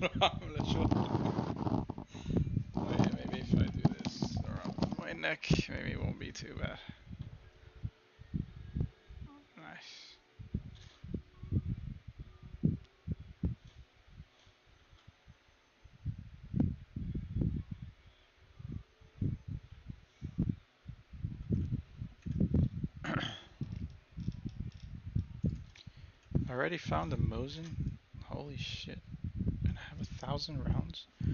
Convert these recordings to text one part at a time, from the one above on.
I'm not sure. Wait, maybe if I do this around my neck, maybe it won't be too bad. Nice. I already found a Mosin. Holy shit. And I have 1,000 rounds. I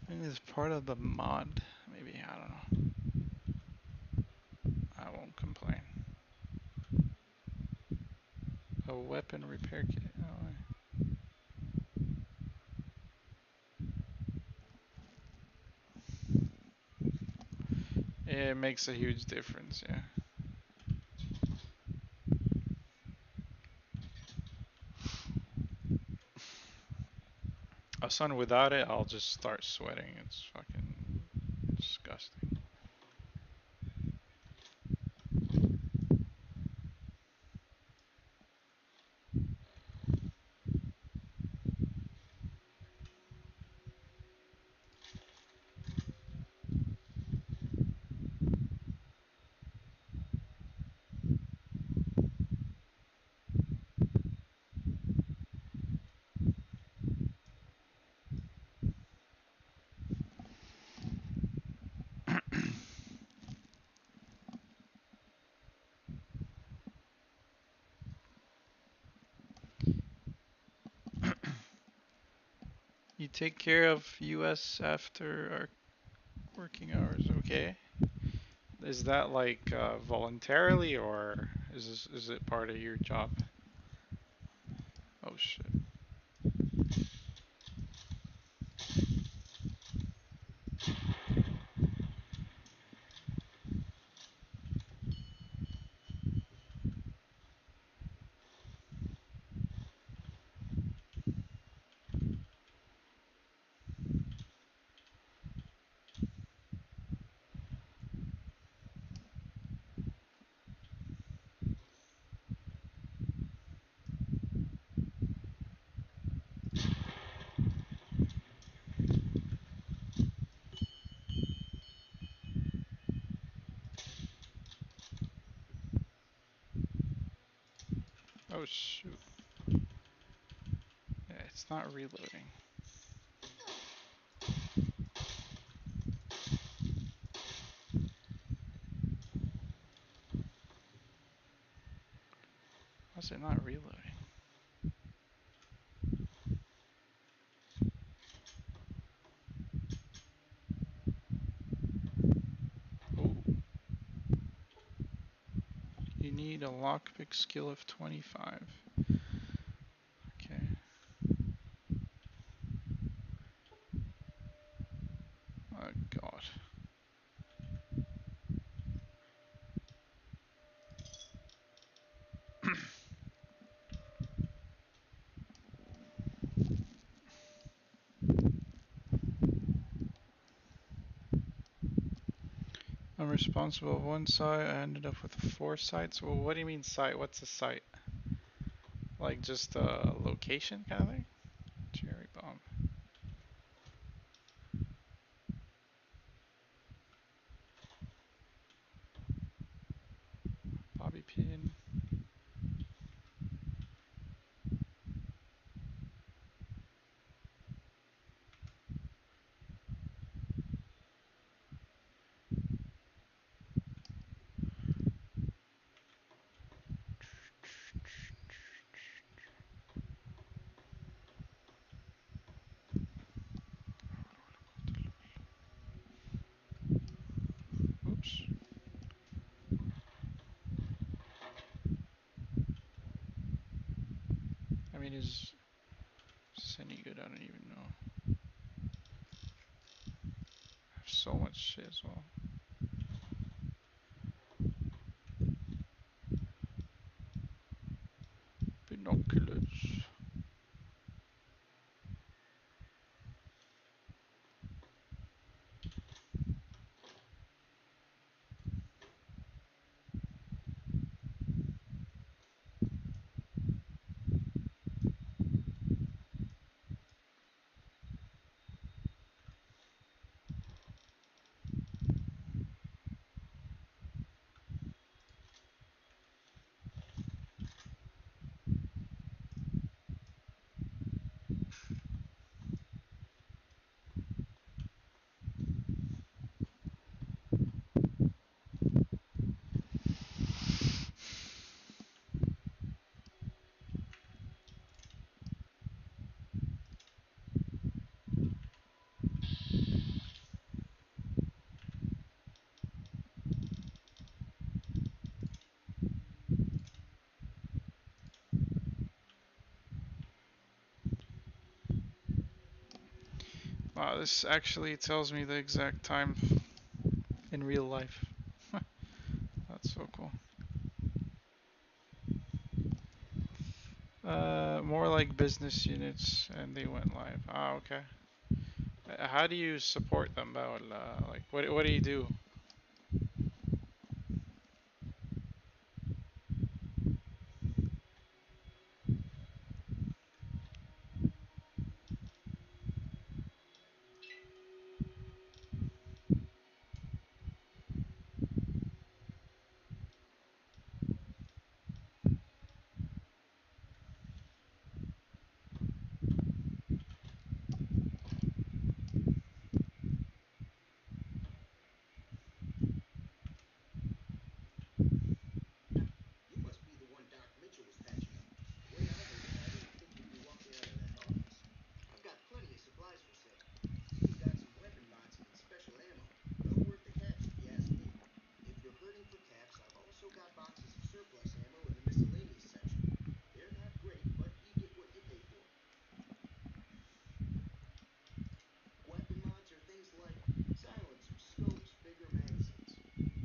think it's part of the mod. Maybe, I don't know. I won't complain. A weapon repair kit. Oh, it makes a huge difference, yeah. A son, without it, I'll just start sweating. It's fucking disgusting. You take care of US after our working hours, okay? Is that like voluntarily or is it part of your job? Oh shit. Oh shoot. Yeah, it's not reloading. Why's it not reloading? Oh, you need a lockpick skill of 25. Okay. Oh god. I'm responsible for one site. I ended up with 4 sites. Well, what do you mean site? What's a site? Like just a location kind of thing? Cherry bomb. Bobby pin. Oops. I mean, is this any good? I don't even know. I have so much shit as well. Binoculars. Wow, this actually tells me the exact time in real life. That's so cool. More like business units, and they went live. Ah, okay. How do you support them, Baul? Like, what do you do? You must be the one Doc Mitchell was patching up. The way I heard it, I didn't think you'd be walking out of that office. I've got plenty of supplies for sale. Even got some weapon mods and special ammo. Well worth the cash if you ask me. If you're hurting for caps, I've also got boxes of surplus ammo in the miscellaneous section. They're not great, but you get what you pay for. Weapon mods are things like silencers, scopes, bigger magazines.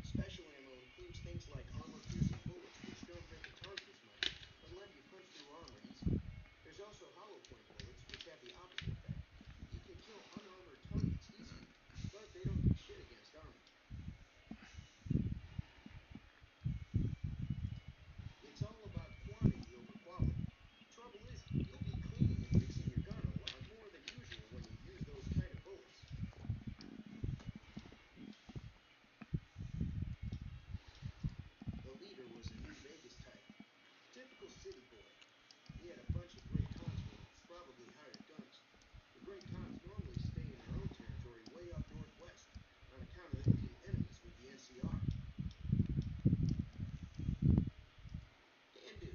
Special ammo includes things like armor-piercing bullets, which don't hurt the target as much, but let you punch through armor easily. There's also hollow point bullets, which have the opposite effect. You can kill unarmored targets easily, but they don't do shit against armor. It's all about quantity over quality. Trouble is, you'll be cleaning and fixing your gun a lot more than usual when you use those kind of bullets. The leader was a New Vegas type. Typical city boy. He had a bunch of Great Khans with him, probably hired guns. The Great Khans normally stay in their own territory way up northwest, on account of them being enemies with the NCR. Can do.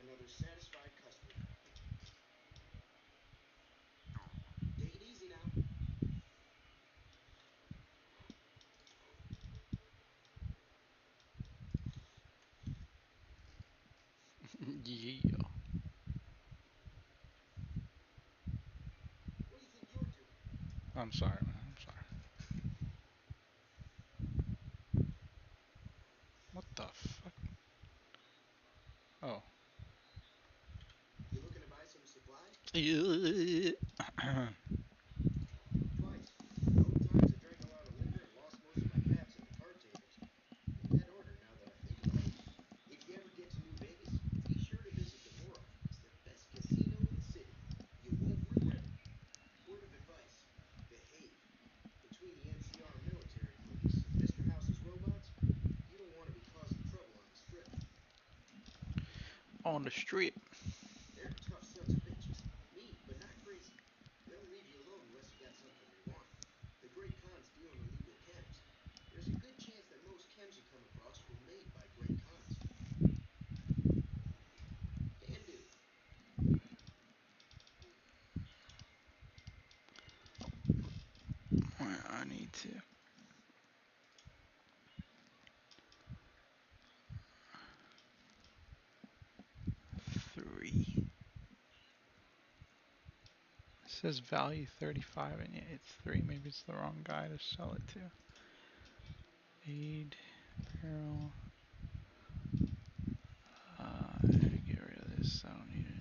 Another satisfied customer. Take it easy now. Yeah. What do you think you're doing? I'm sorry, man. I'm sorry. What the fuck? Oh. You looking to buy some supplies? Yeah. Twice. Both times I drank a lot of liquor and lost most of my caps at the card tables. In bad order now that I think about it. If you ever get to New Vegas, be sure to visit the Mora. It's the best casino in the city. You won't regret it. Word of advice: behave. Between the NCR military police and Mr. House's robots, you don't want to be causing trouble on the strip. On the strip. They're tough sons of bitches. Mean, but not crazy. They'll leave you alone unless you got something they want. The Great Khans deal in illegal chems. There's a good chance that most chems you come across were made by Great Khans. Can do. I need to. 3. It says value 35 and yet it's 3. Maybe it's the wrong guy to sell it to. Aid, barrel. Get rid of this. I don't need it.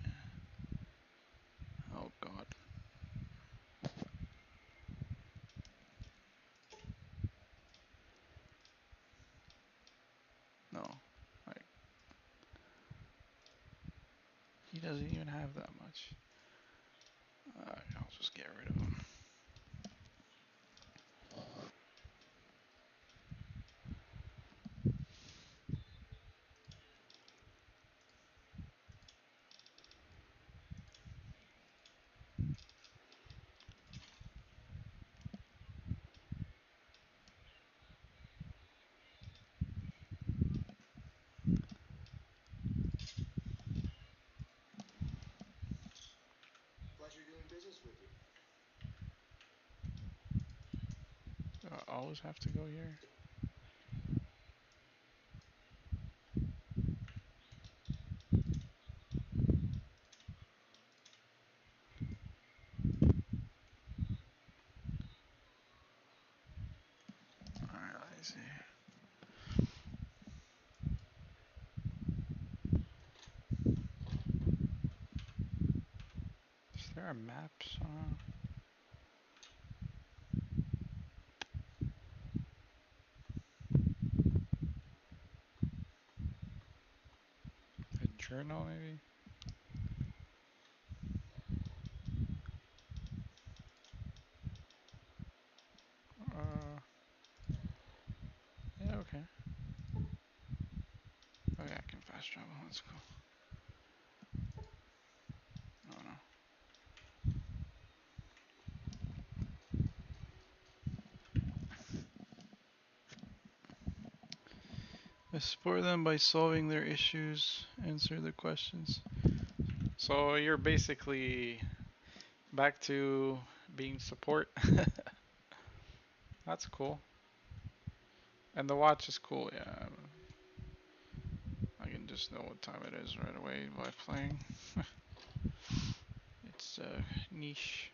doesn't even have that much. I'll just get rid of him. Pleasure doing business with you. Do I always have to go here? Alright, let me see. Is there a map? A journal, maybe? Uh, yeah, okay. Oh yeah, I can fast travel. That's cool. Oh no. Support them by solving their issues, answer their questions. So you're basically back to being support. That's cool. And the watch is cool, yeah. I can just know what time it is right away by playing. It's niche.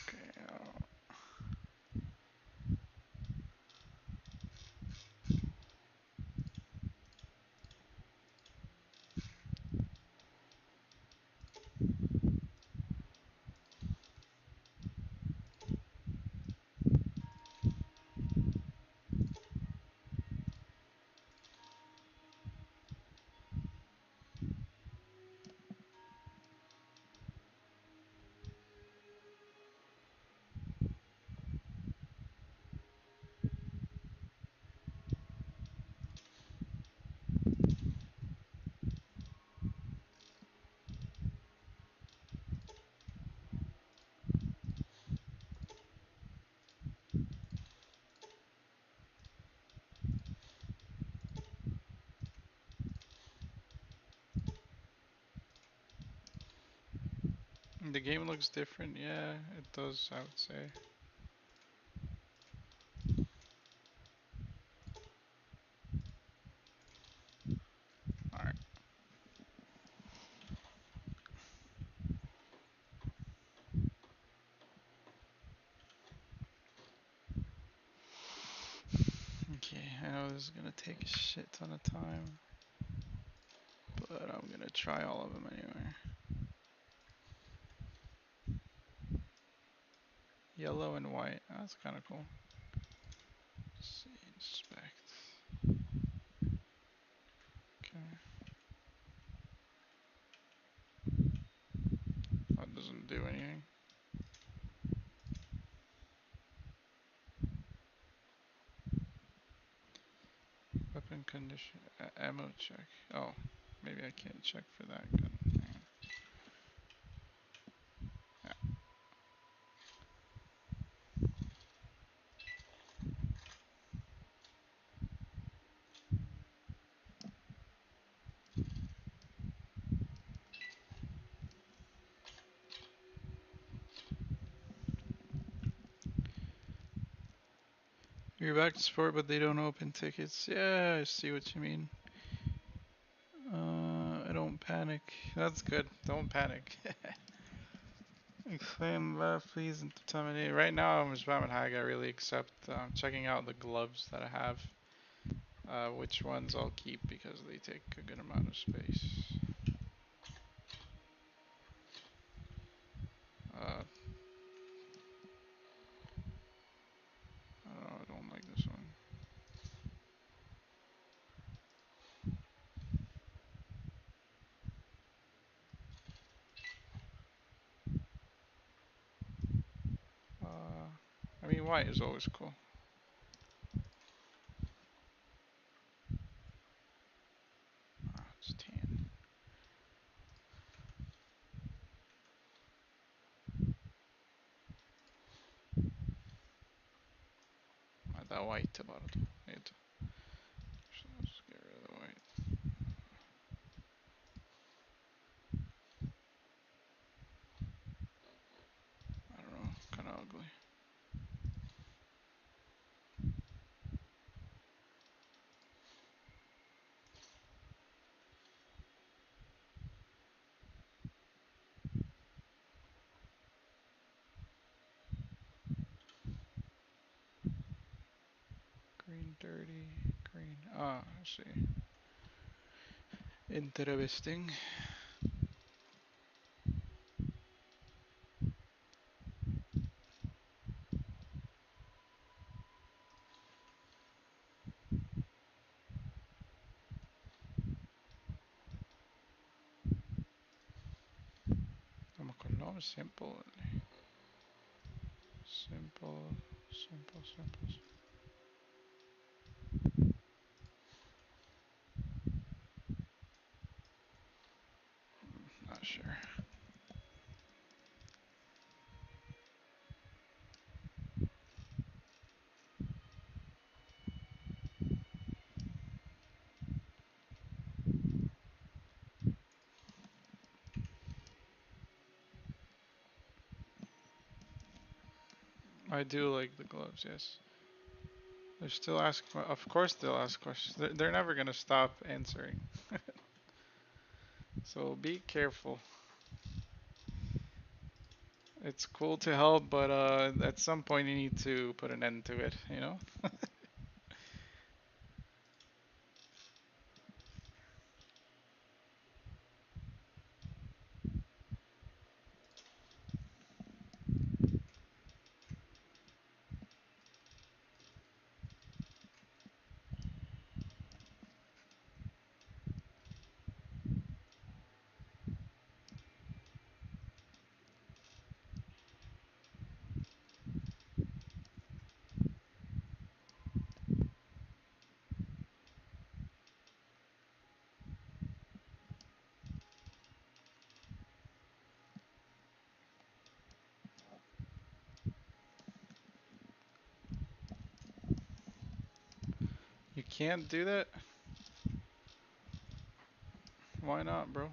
Okay. The game looks different, yeah, it does, I would say. Alright. Okay, I know this is gonna take a shit ton of time, but I'm gonna try all of them anyway. Yellow and white, that's kinda cool. Let's see, inspect. Okay. That doesn't do anything. Weapon condition, ammo check. Oh, maybe I can't check for that gun. Yeah. You're back to sport, but they don't open tickets. Yeah, I see what you mean. I don't panic. That's good. Don't panic. Exclaim please and terminate. Right now I'm spamming hag, I really accept checking out the gloves that I have. Which ones I'll keep because they take a good amount of space. Uh, I don't know, I don't like this one. white is always cool. Ah, it's tan. That white about it. So let's get rid of the white. I don't know, kind of ugly. Green, dirty, green. Ah, I see. Interesting. Vamos con lo simple. Simple, simple, simple. Not sure. I do like the gloves, yes. They're still asking, of course they'll ask questions. They're never gonna stop answering. So be careful. It's cool to help, but at some point you need to put an end to it, you know? You can't do that? Why not, bro?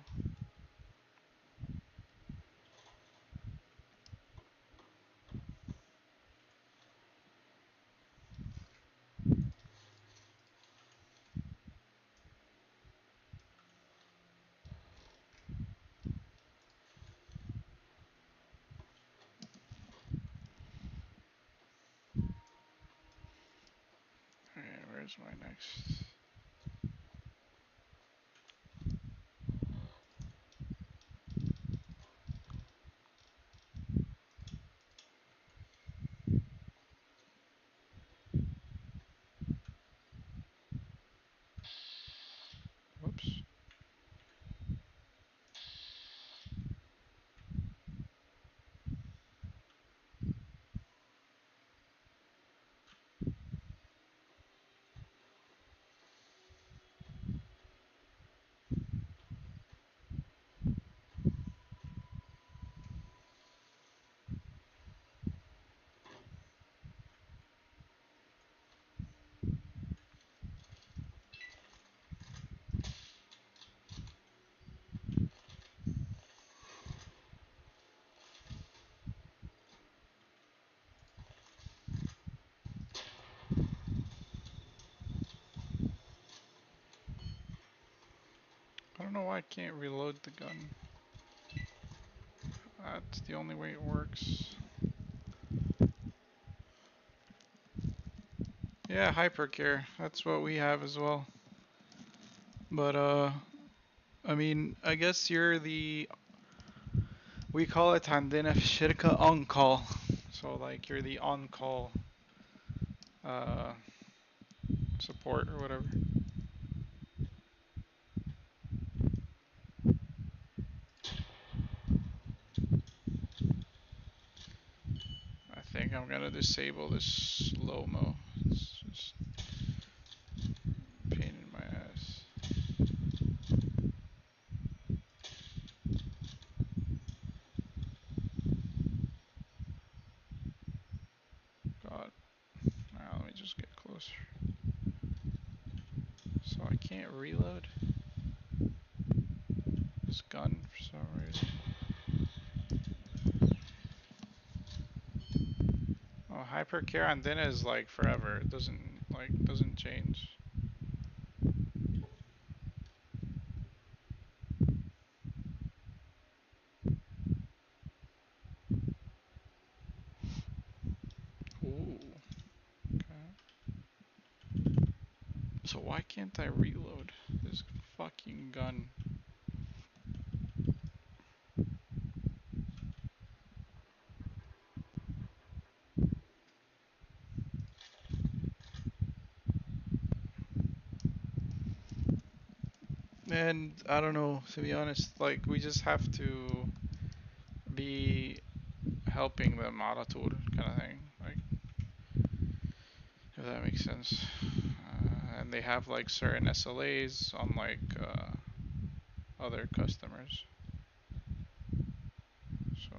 Okay, where's my next? Whoops. I don't know why I can't reload the gun. That's the only way it works. Yeah, hypercare. That's what we have as well. But I mean, I guess you're the, we call it عندنا في الشركة on call. So like you're the on call uh support or whatever. I think I'm I'm gonna disable this slow mo. It's just a pain in my ass. God. Now let me just get closer. So I can't reload this gun for some reason. Oh, hypercare on Dina is like forever. It doesn't change. Ooh. Okay. So why can't I reload this fucking gun? And I don't know, to be honest, like we just have to be helping them على طول kind of thing. Like if that makes sense. And they have like certain SLAs on like other customers. So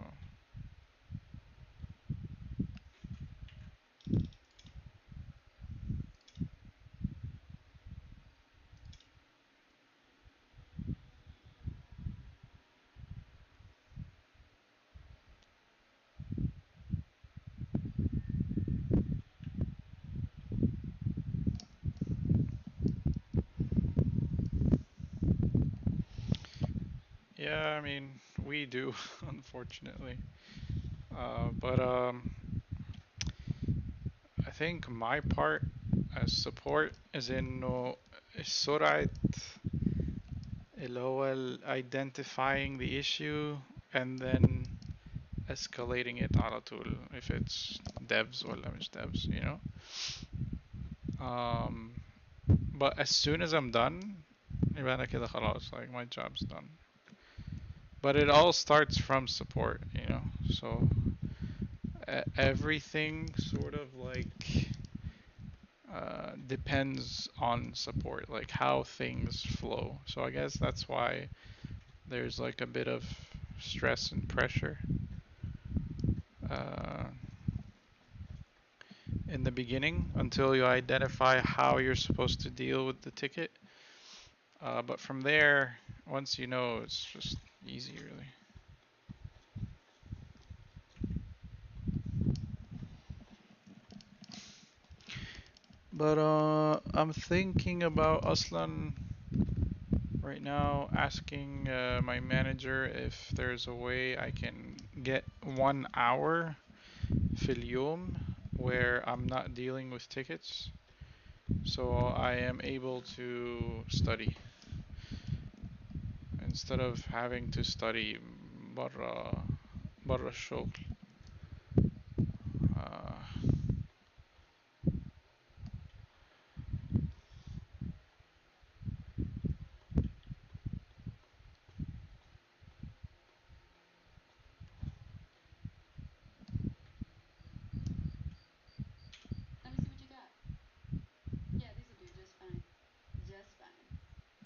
yeah, I mean we do, unfortunately. But I think my part as support is إنه سرعة اللي هو identifying the issue and then escalating it على طول if it's devs ولا مش devs, you know? Um, but as soon as I'm done, يبقى أنا كده خلاص, like my job's done. But it all starts from support, you know? So everything sort of like depends on support, like how things flow. So I guess that's why there's like a bit of stress and pressure uh, in the beginning until you identify how you're supposed to deal with the ticket. But from there, once you know, it's just easy, really. But I'm thinking about Aslan right now, asking my manager if there's a way I can get 1 hour في اليوم where I'm not dealing with tickets, so I am able to study instead of having to study برا برا الشغل. Uh, Let me see what you got. Yeah, these'll do just fine. Just fine.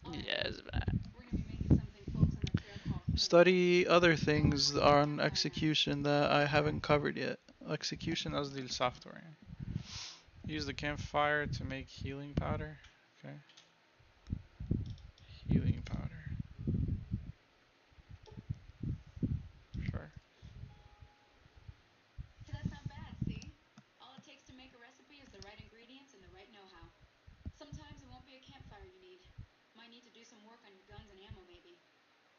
All right, yes, Logan. man. We're gonna be making something folks on the trail call funeral. Study other How long things were you in the on campfire night? execution that I haven't covered yet. Execution قصدي الsoftware. Use the campfire to make healing powder. Okay. Healing powder. Sure. Hey, that's not bad, see? All it takes to make a recipe is the right ingredients and the right know-how. Sometimes it won't be a campfire you need. Might need to do some work on your guns and ammo, maybe.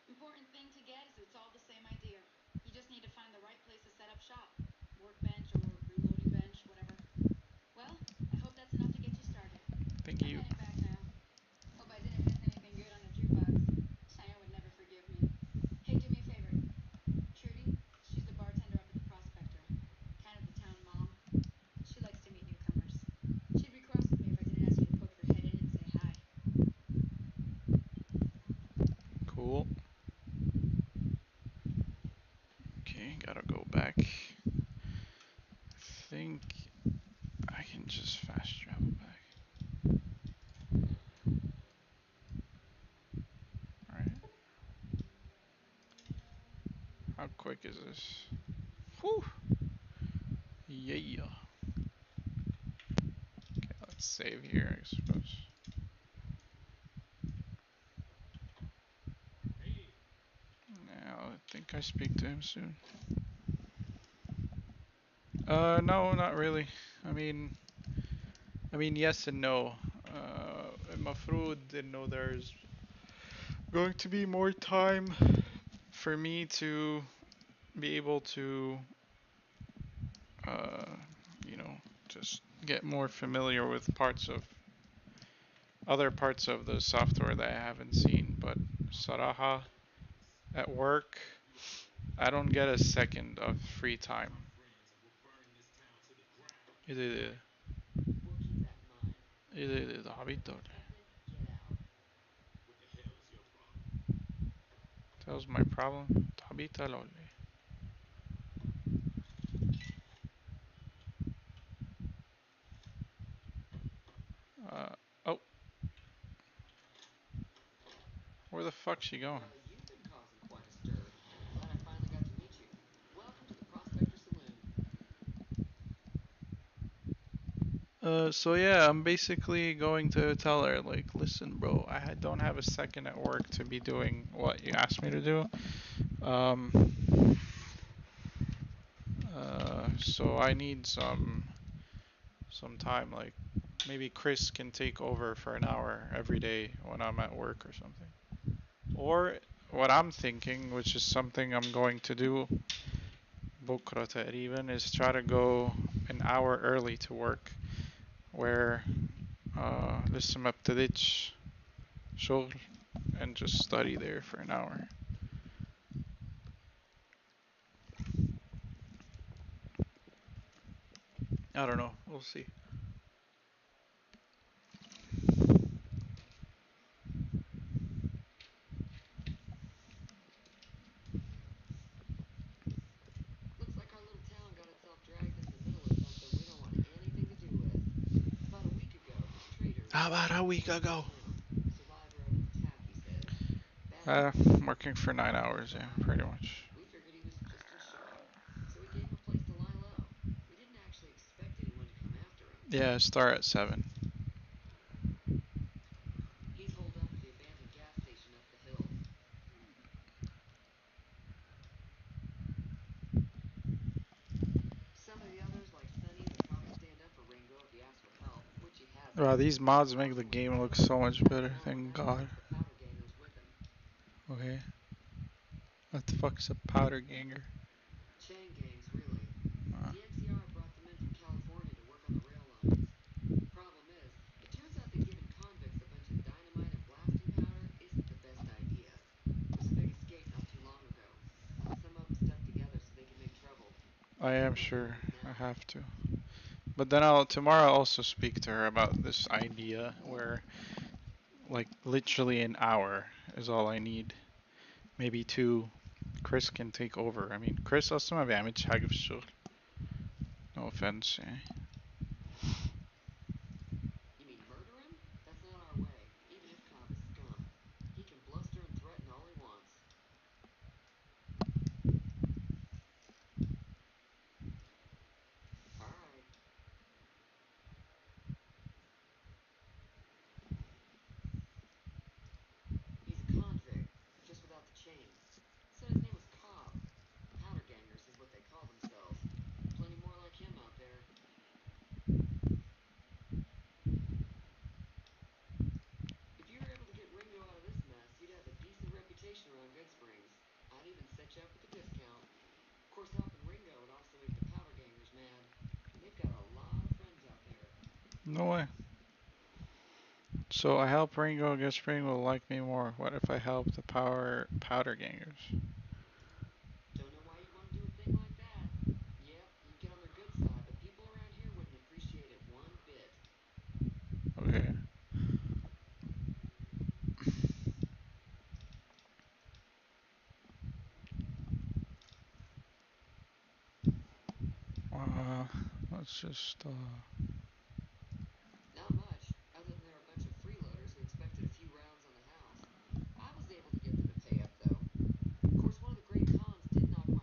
Important thing to get is it's all the same idea. You just need to find the right place to set up shop. Workbench or reloading bench, whatever. Well, I hope that's enough to get you started. Thank I'm you. heading back now. Hope I didn't miss anything good on the jukebox. Cheyenne would never forgive me. Hey, do me a favor. Trudy, she's the bartender up at the Prospector. Kind of the town mom. She likes to meet newcomers. She'd be cross with me if I didn't ask you to poke your head in and say hi. Cool. Okay, gotta go back. How quick is this? Whew. Yeah. Okay, let's save here, I suppose. Now, I think I speak to him soon. No, not really. I mean, yes and no. المفروض إنه there's going to be more time for me to be able to, uh, you know, just get more familiar with other parts of the software that I haven't seen. But Saraha, at work, I don't get a second of free time. إيه We'll keep that in mind. ده عبيط ده ولا إيه؟ That's it. Get out. That was my problem. ده عبيط ده ولا إيه؟ Oh, where the fuck's she going? You've been causing quite a stir. Glad I finally got to meet you. Welcome to the Prospector Saloon. So yeah, I'm basically going to tell her, like, listen, bro, don't have a second at work to be doing what you asked me to do. So I need some time, like maybe Chris can take over for an hour every day when I'm at work or something. Or what I'm thinking, which is something I'm going to do بكرة تقريبا, is try to go an hour early to work where لسه ما ابتديتش شغل and just study there for an hour. I don't know. We'll see. Looks like our little town got itself dragged into the middle of something we don't want anything to do with. About a week ago, this trader How about a week went into ago? town. Survivor of an attack, he says. Bad Uh, news. Working for 9 hours, yeah, pretty much. We figured he was just in shock, so we gave him a place to lie low. We didn't actually expect anyone to come after him. Yeah, start at 7. He's holed up at the abandoned gas station up the hill. Some of the others, like Sonny, would probably stand up for Ringo if he asked for help, which he hasn't. Wow, these mods We're make the also game look incredibly so much disappointed better, no one thank now God. takes the powder gangers with him. Okay. What the fuck's a powder ganger? Chain gangs, really. Uh, The NCR brought them in from California to work on the rail lines. Problem is, it turns out that giving convicts a bunch of dynamite and blasting powder isn't the best idea. There was a big escape not too long ago. Some of them stuck together so they could make trouble. I That's am what they're dealing sure with I now. have to. But then I'll tomorrow also speak to her about this idea where, like, literally an hour is all I need. Maybe 2. Chris can take over. I mean, Chris أصلا ما بيعملش حاجة في الشغل. No offense, يعني. You mean murder him? That's not our way, even if Cobb is scum. He can bluster and threaten all he wants. Alright. He's a convict, just without the chains. Said his name was Cobb. Powder gangers is what they call themselves. Plenty more like him out there. If you were able to get Ringo out of this mess, you'd have a decent reputation around Goodsprings. I'd even set you up with a discount. Of course, helping Ringo would also make the powder gangers mad. They've got a lot of friends out there. No way. So I help Ringo, guess Ringo will like me more. What if I help the powder gangers? Don't know why you'd want to do a thing like that. Yep, you'd get on their good side, but people around here wouldn't appreciate it one bit. Okay. Uh, let's just Not much, other than there were a bunch of freeloaders who expected a few rounds on the house. I was able to get them to pay up, though. Of course, one of the great cons did knock my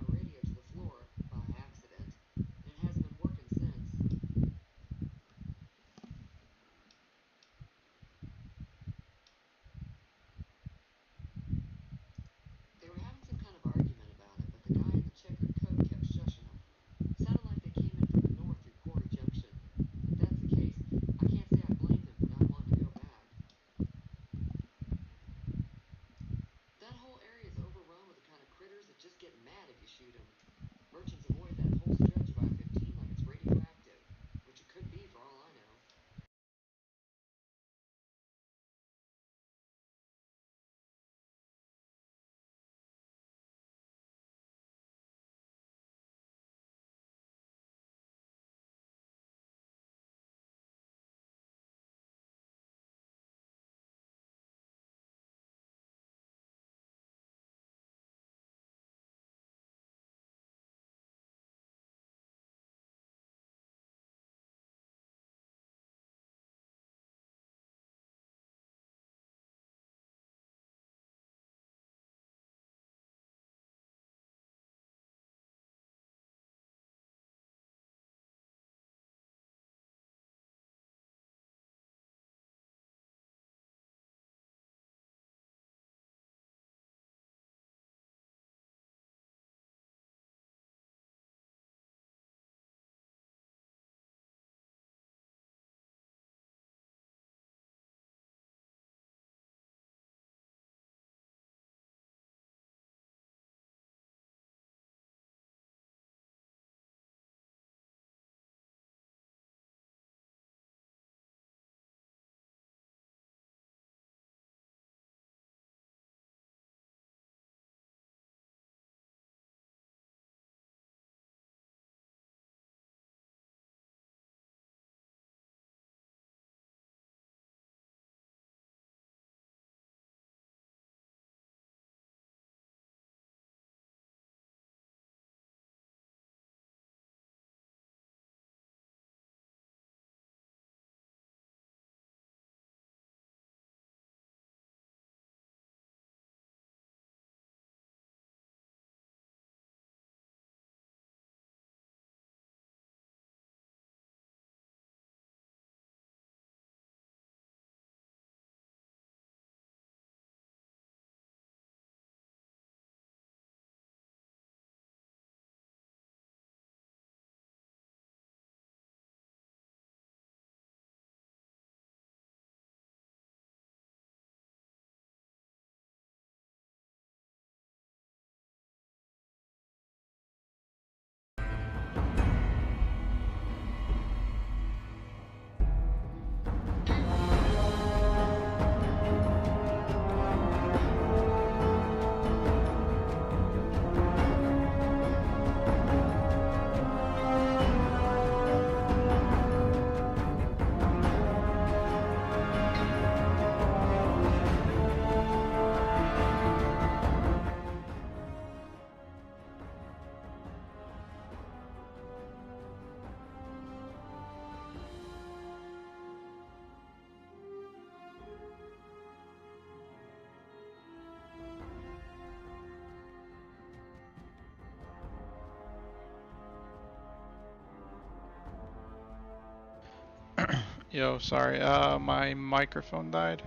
Yo, sorry. My microphone died.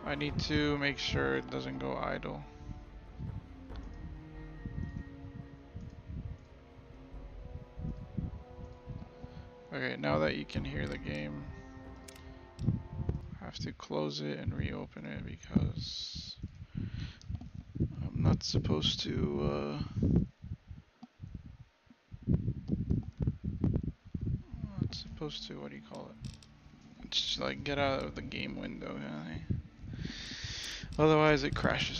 I need to make sure it doesn't go idle. Okay, now that you can hear the game, I have to close it and reopen it because I'm not supposed to, not supposed to, what do you call it? Just like get out of the game window, otherwise it crashes.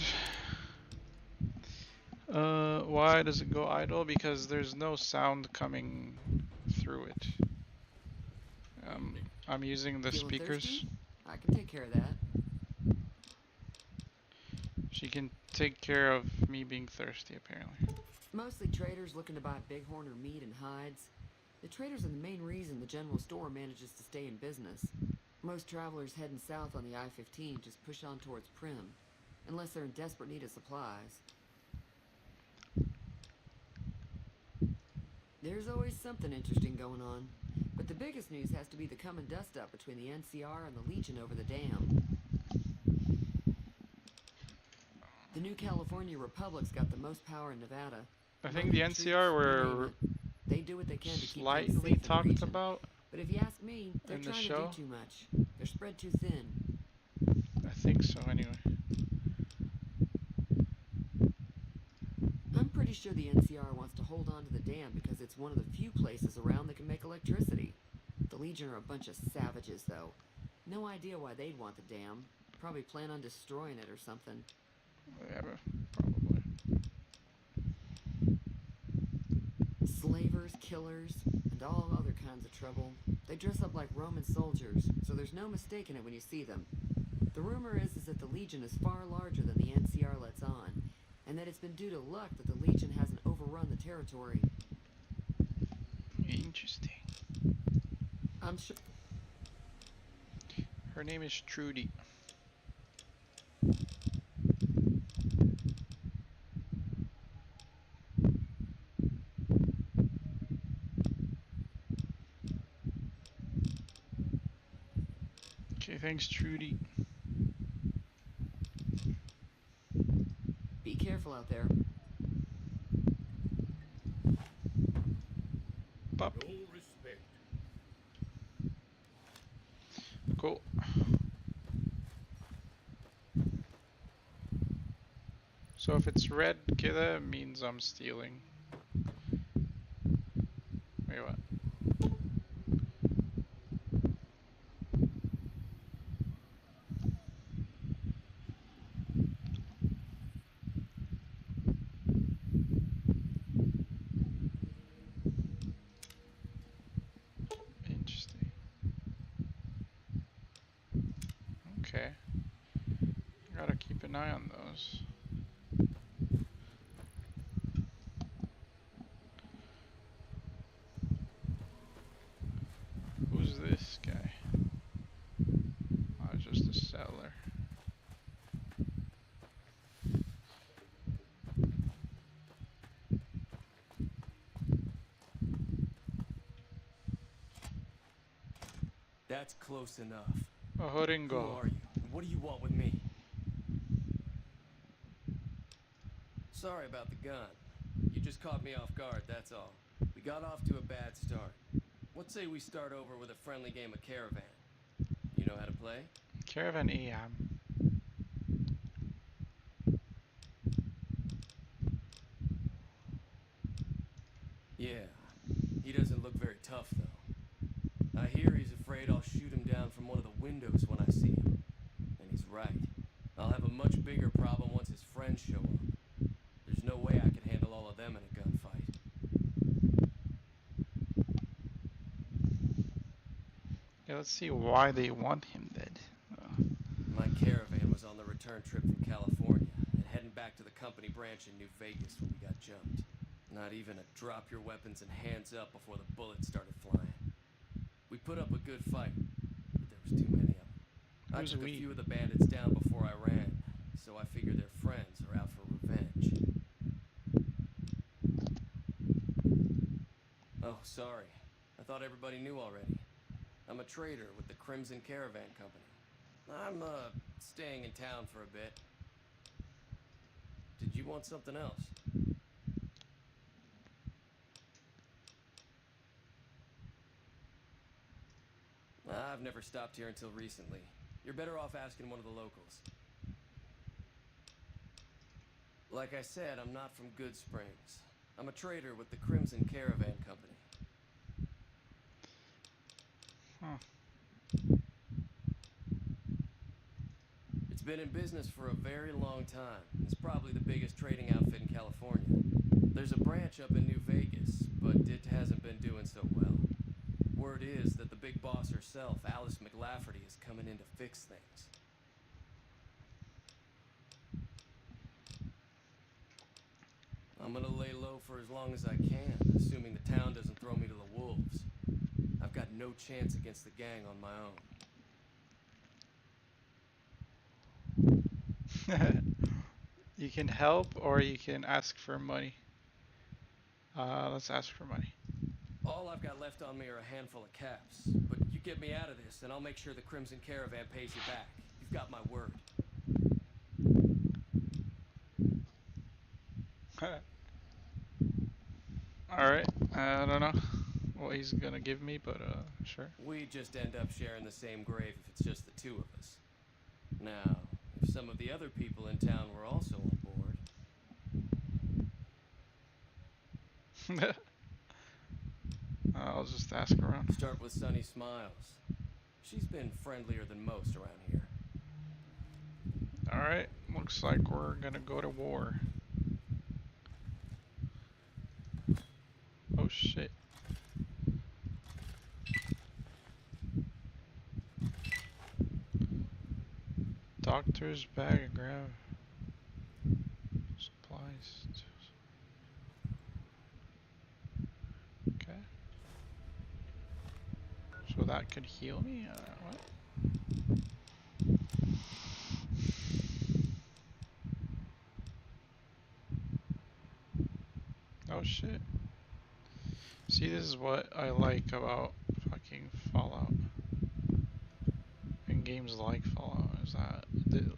Why does it go idle? Because there's no sound coming through it. I'm using the Feeling speakers. thirsty? I can take care of that. She can take care of me being thirsty, apparently. Mostly traders looking to buy bighorn or meat and hides. The traders are the main reason the general store manages to stay in business. Most travelers heading south on the I-15 just push on towards Primm, unless they're in desperate need of supplies. There's always something interesting going on, but the biggest news has to be the coming dust-up between the NCR and the Legion over the dam. The new California Republic's got the most power in Nevada. I think the NCR were they do what they can to keep things slightly safe in the talked region. about But if you ask me, they're in the trying show. to do too much. They're spread too thin. I think so, anyway. I'm pretty sure the NCR wants to hold on to the dam because it's one of the few places around that can make electricity. The Legion are a bunch of savages, though. No idea why they'd want the dam. Probably plan on destroying it or something. Yeah, probably. Slavers, killers, and all other kinds of trouble. They dress up like Roman soldiers, so there's no mistaking it when you see them. The rumor is that the Legion is far larger than the NCR lets on, and that it's been due to luck that the Legion hasn't overrun the territory. Interesting. I'm sure. Her name is Trudy. Okay, thanks, Trudy. Be careful out there. Pup. No respect. Cool. So if it's red, kida, means I'm stealing. Wait, what? Interesting. Okay. Gotta keep an eye on those. Who's this guy? Oh, just a settler. That's close enough. A Who Horingo. are you? And what do you want with me? Sorry about the gun. You just caught me off guard, that's all. We got off to a bad start. What say we start over with a friendly game of Caravan? You know how to play? Caravan AM. Yeah. He doesn't look very tough, though. I hear he's afraid I'll shoot him down from one of the windows when I see him. And he's right. I'll have a much bigger problem once his friends show up. There's no way I could handle all of them in a gunfight. Yeah, let's see why they want him dead. My caravan was on the return trip from California and heading back to the company branch in New Vegas when we got jumped. Not even a drop your weapons and hands up before the bullets started flying. We put up a good fight, but there was too many of them. I Who's took we? a few of the bandits down before I ran, so I figure their friends are out for revenge. Oh, sorry. I thought everybody knew already. I'm a trader with the Crimson Caravan Company. I'm, staying in town for a bit. Did you want something else? I've never stopped here until recently. You're better off asking one of the locals. Like I said, I'm not from Good Springs. I'm a trader with the Crimson Caravan Company. Huh. It's been in business for a very long time. It's probably the biggest trading outfit in California. There's a branch up in New Vegas, but it hasn't been doing so well. Word is that the big boss herself, Alice McLafferty, is coming in to fix things. I'm gonna lay low for as long as I can, assuming the town doesn't throw me to the wolves. I've got no chance against the gang on my own. You can help or you can ask for money. Let's ask for money. All I've got left on me are a handful of caps, but you get me out of this and I'll make sure the Crimson Caravan pays you back. You've got my word. Alright, I don't know what he's gonna give me, but sure. We just end up sharing the same grave if it's just the two of us. Now, if some of the other people in town were also on board... I'll just ask around. Start with Sunny Smiles. She's been friendlier than most around here. Alright, looks like we're gonna go to war. Oh shit. Doctor's bag of grab. Supplies. Okay. So that could heal me? What? Oh shit. See, this is what I like about fucking Fallout. And games like Fallout, is that the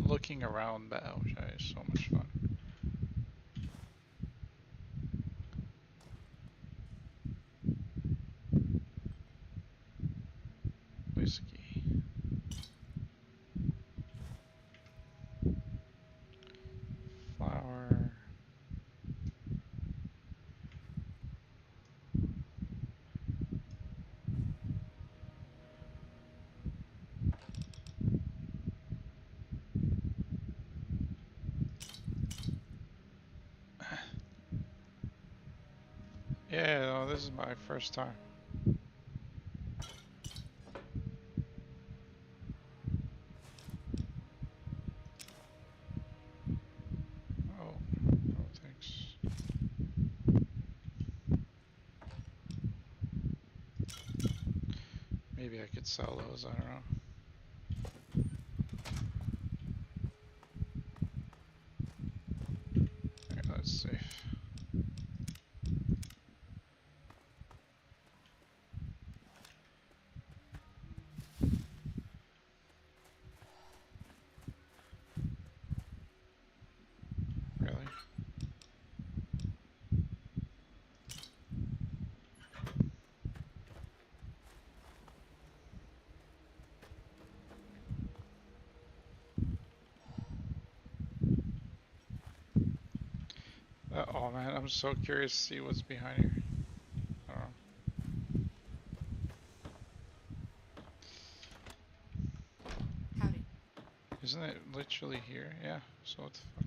looking around that, which is so much fun. Whiskey. Flour. Yeah, no, this is my first time. Oh, no thanks. Maybe I could sell those, I don't know. Alright, that's safe. Really? Oh man, I'm so curious to see what's behind here. I don't know. Howdy. Isn't it literally here? Yeah, so what the fuck?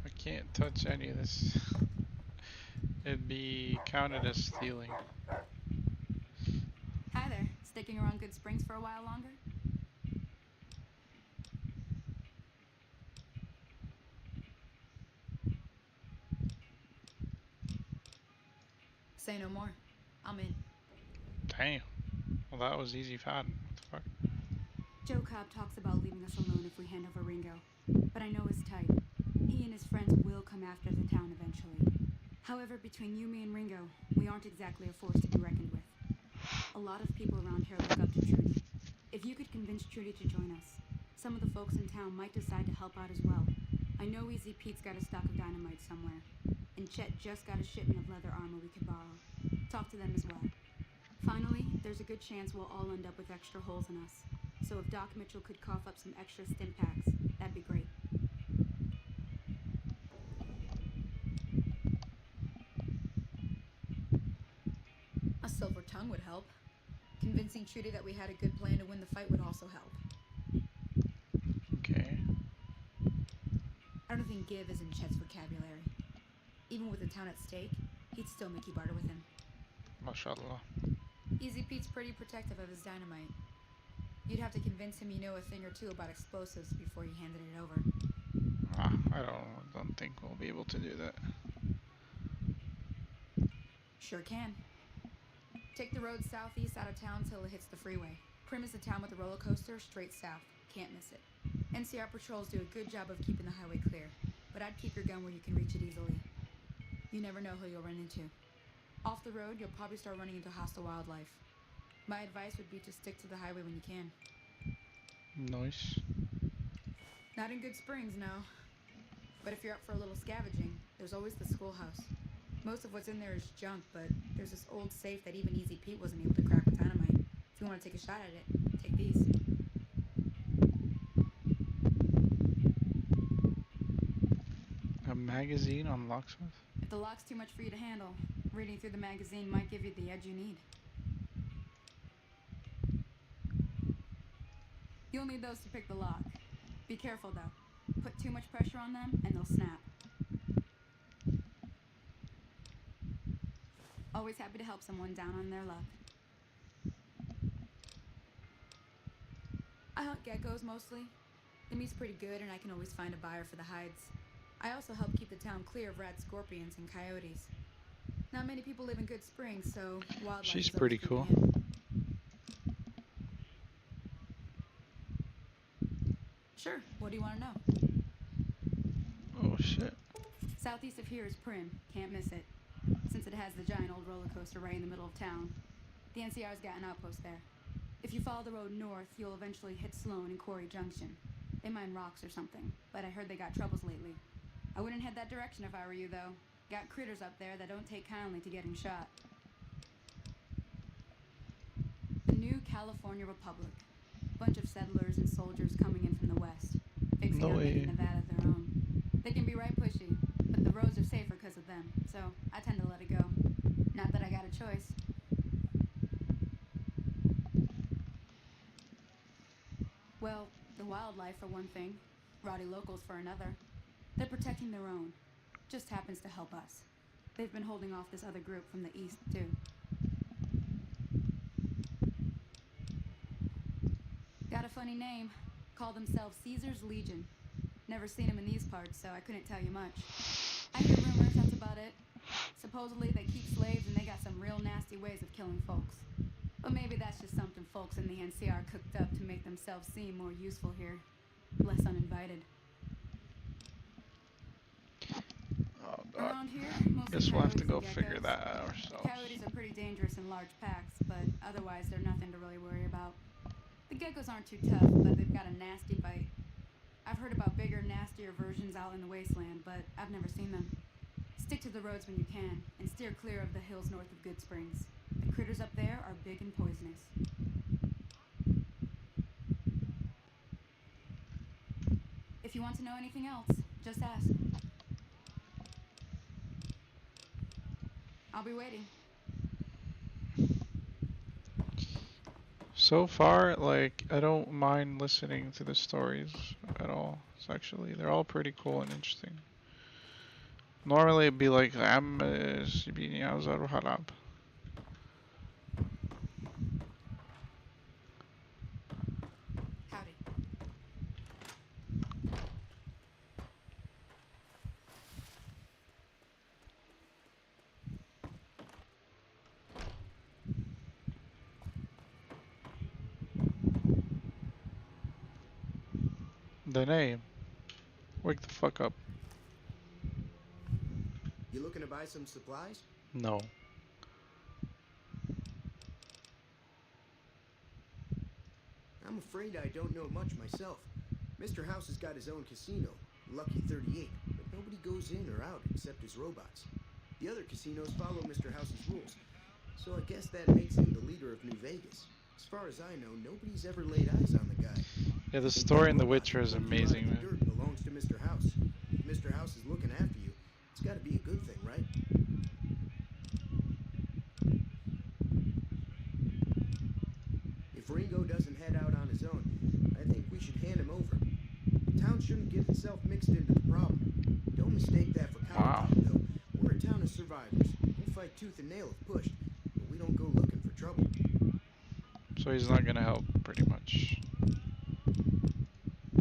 I can't touch any of this. It'd be counted as stealing. Hi there. Sticking around Good Springs for a while longer? Say no more. I'm in. Damn. Well, that was easy fad. What the fuck? Joe Cobb talks about leaving us alone if we hand over Ringo, but I know his type. He and his friends will come after the town eventually. However, between you, me, and Ringo, we aren't exactly a force to be reckoned with. A lot of people around here look up to Trudy. If you could convince Trudy to join us, some of the folks in town might decide to help out as well. I know Easy Pete's got a stock of dynamite somewhere, and Chet just got a shipment of leather armor we could borrow. Talk to them as well. Finally, there's a good chance we'll all end up with extra holes in us. So if Doc Mitchell could cough up some extra stim packs, that'd be great. A silver tongue would help. Convincing Trudy that we had a good plan to win the fight would also help. Okay. I don't think give is in Chet's vocabulary. Even with the town at stake, he'd still make you barter with him. MashaAllah. Easy Pete's pretty protective of his dynamite. You'd have to convince him you know a thing or two about explosives before you handed it over. I don't think we'll be able to do that. Sure can. Take the road southeast out of town till it hits the freeway. Prim is the town with the roller coaster straight south. Can't miss it. NCR patrols do a good job of keeping the highway clear, but I'd keep your gun where you can reach it easily. You never know who you'll run into. Off the road, you'll probably start running into hostile wildlife. My advice would be to stick to the highway when you can. Nice. Not in Good Springs, no. But if you're up for a little scavenging, there's always the schoolhouse. Most of what's in there is junk, but there's this old safe that even Easy Pete wasn't able to crack with dynamite. If you want to take a shot at it, take these. A magazine on locksmith? If the lock's too much for you to handle, reading through the magazine might give you the edge you need. You'll need those to pick the lock. Be careful, though. Put too much pressure on them, and they'll snap. Always happy to help someone down on their luck. I hunt geckos mostly. The meat's pretty good and I can always find a buyer for the hides. I also help keep the town clear of rad scorpions and coyotes. Not many people live in Good Springs, so wildlife She's is always pretty creeping cool. in. Sure, what do you want to know? Oh shit. Southeast of here is Prim. Can't miss it. Since it has the giant old roller coaster right in the middle of town. The NCR's got an outpost there. If you follow the road north, you'll eventually hit Sloan and Quarry Junction. They mine rocks or something, but I heard they got troubles lately. I wouldn't head that direction if I were you, though. Got critters up there that don't take kindly to getting shot. The new California Republic. Bunch of settlers and soldiers coming in from the west. Fixing No on way. making Nevada their own. They can be right pushy, but the roads are safer because of them, so I tend to let it go. Not that I got a choice. Well, the wildlife for one thing, rowdy locals for another. They're protecting their own. Just happens to help us. They've been holding off this other group from the east, too. Got a funny name. Call themselves Caesar's Legion. Never seen them in these parts, so I couldn't tell you much. I hear rumors, that's about it. Supposedly they keep slaves and they got some real nasty ways of killing folks. But maybe that's just something folks in the NCR cooked up to make themselves seem more useful here. Less uninvited. Oh god. Around here, mostly Guess we'll have to coyotes go and figure geckos. that out ourselves. Coyotes are pretty dangerous in large packs, but otherwise they're nothing to really worry about. The geckos aren't too tough, but they've got a nasty bite. I've heard about bigger, nastier versions out in the wasteland, but I've never seen them. Stick to the roads when you can, and steer clear of the hills north of Good Springs. The critters up there are big and poisonous. If you want to know anything else, just ask. I'll be waiting. So far, like, I don't mind listening to the stories at all. It's actually, they're all pretty cool and interesting. Normally it'd be like, سيبيني عاوز أروح ألعب. Howdy. The name. Wake the fuck up. You looking gonna buy some supplies? No. I'm afraid I don't know much myself. Mr. House has got his own casino, Lucky 38, but nobody goes in or out except his robots. The other casinos follow Mr. House's rules, so I guess that makes him the leader of New Vegas. As far as I know, nobody's ever laid eyes on the guy. Yeah, the I think story that in The robot Witcher is that pulled you out of amazing, the man. dirt belongs to Mr. House. If Mr. House is looking after you, it's got to be a good thing, right? If Ringo doesn't head out on his own, I think we should hand him over. The town shouldn't get itself mixed into the problem. Don't mistake that for Wow. countertop, though. We're a town of survivors. We'll fight tooth and nail if pushed, but we don't go looking for trouble. So he's not gonna help, pretty much.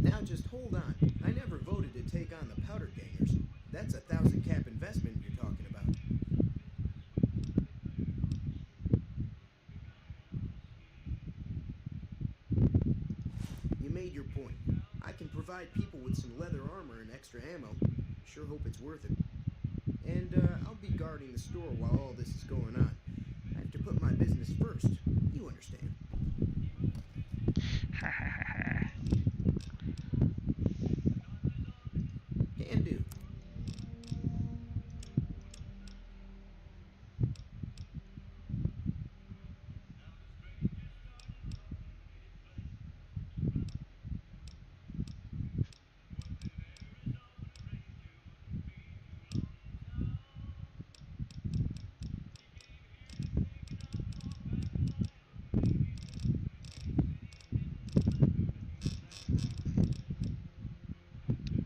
Now just hold on. I never voted to take on the powder gangers. That's a 1,000 cap investment you're talking about. You made your point. I can provide people with some leather armor and extra ammo. Sure hope it's worth it. And I'll be guarding the store while all this is going on. I have to put my business first. You understand. Can do.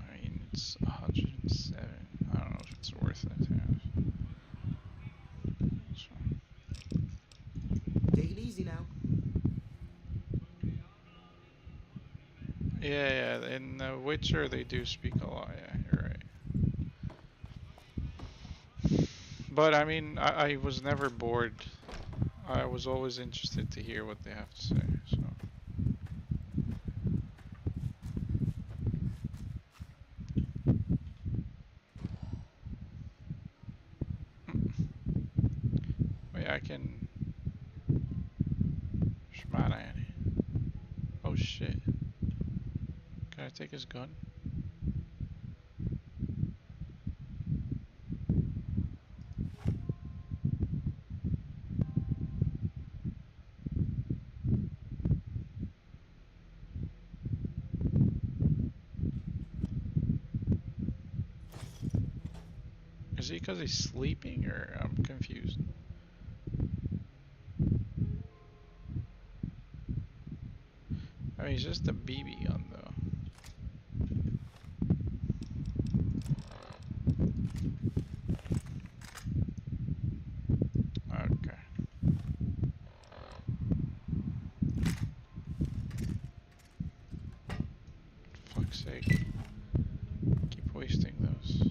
I mean, it's 107. I don't know if it's worth it. So, Take it easy now. yeah, in Witcher they do speak a lot. Yeah, you're right. But I mean, I was never bored. I was always interested to hear what they have to say. So. Wait, I can. Shmanani. Oh shit. Can I take his gun? Is he because he's sleeping, or I'm confused? I mean, he's just a BB gun, though. Okay. Fuck's sake. Keep wasting those.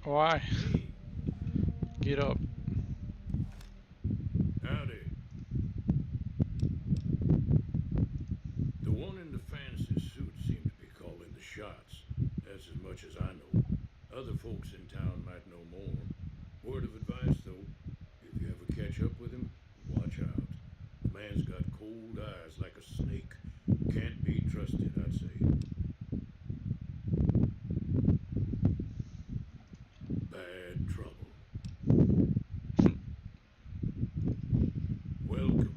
Why? Hey, Get up. howdy. The one in the fancy suit seemed to be calling the shots. That's as much as I know. Other folks in town might know more. Word of advice, though, if you ever catch up with him, watch out. The man's got cold eyes like a snake. Can't be trusted, I'd say. Bad trouble. Welcome.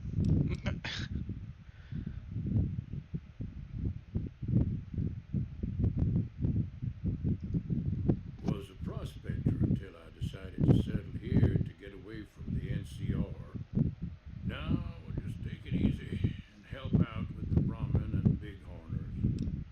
Was a prospector until I decided to settle here to get away from the NCR. Now we'll just take it easy and help out with the Brahmin and Bighorners.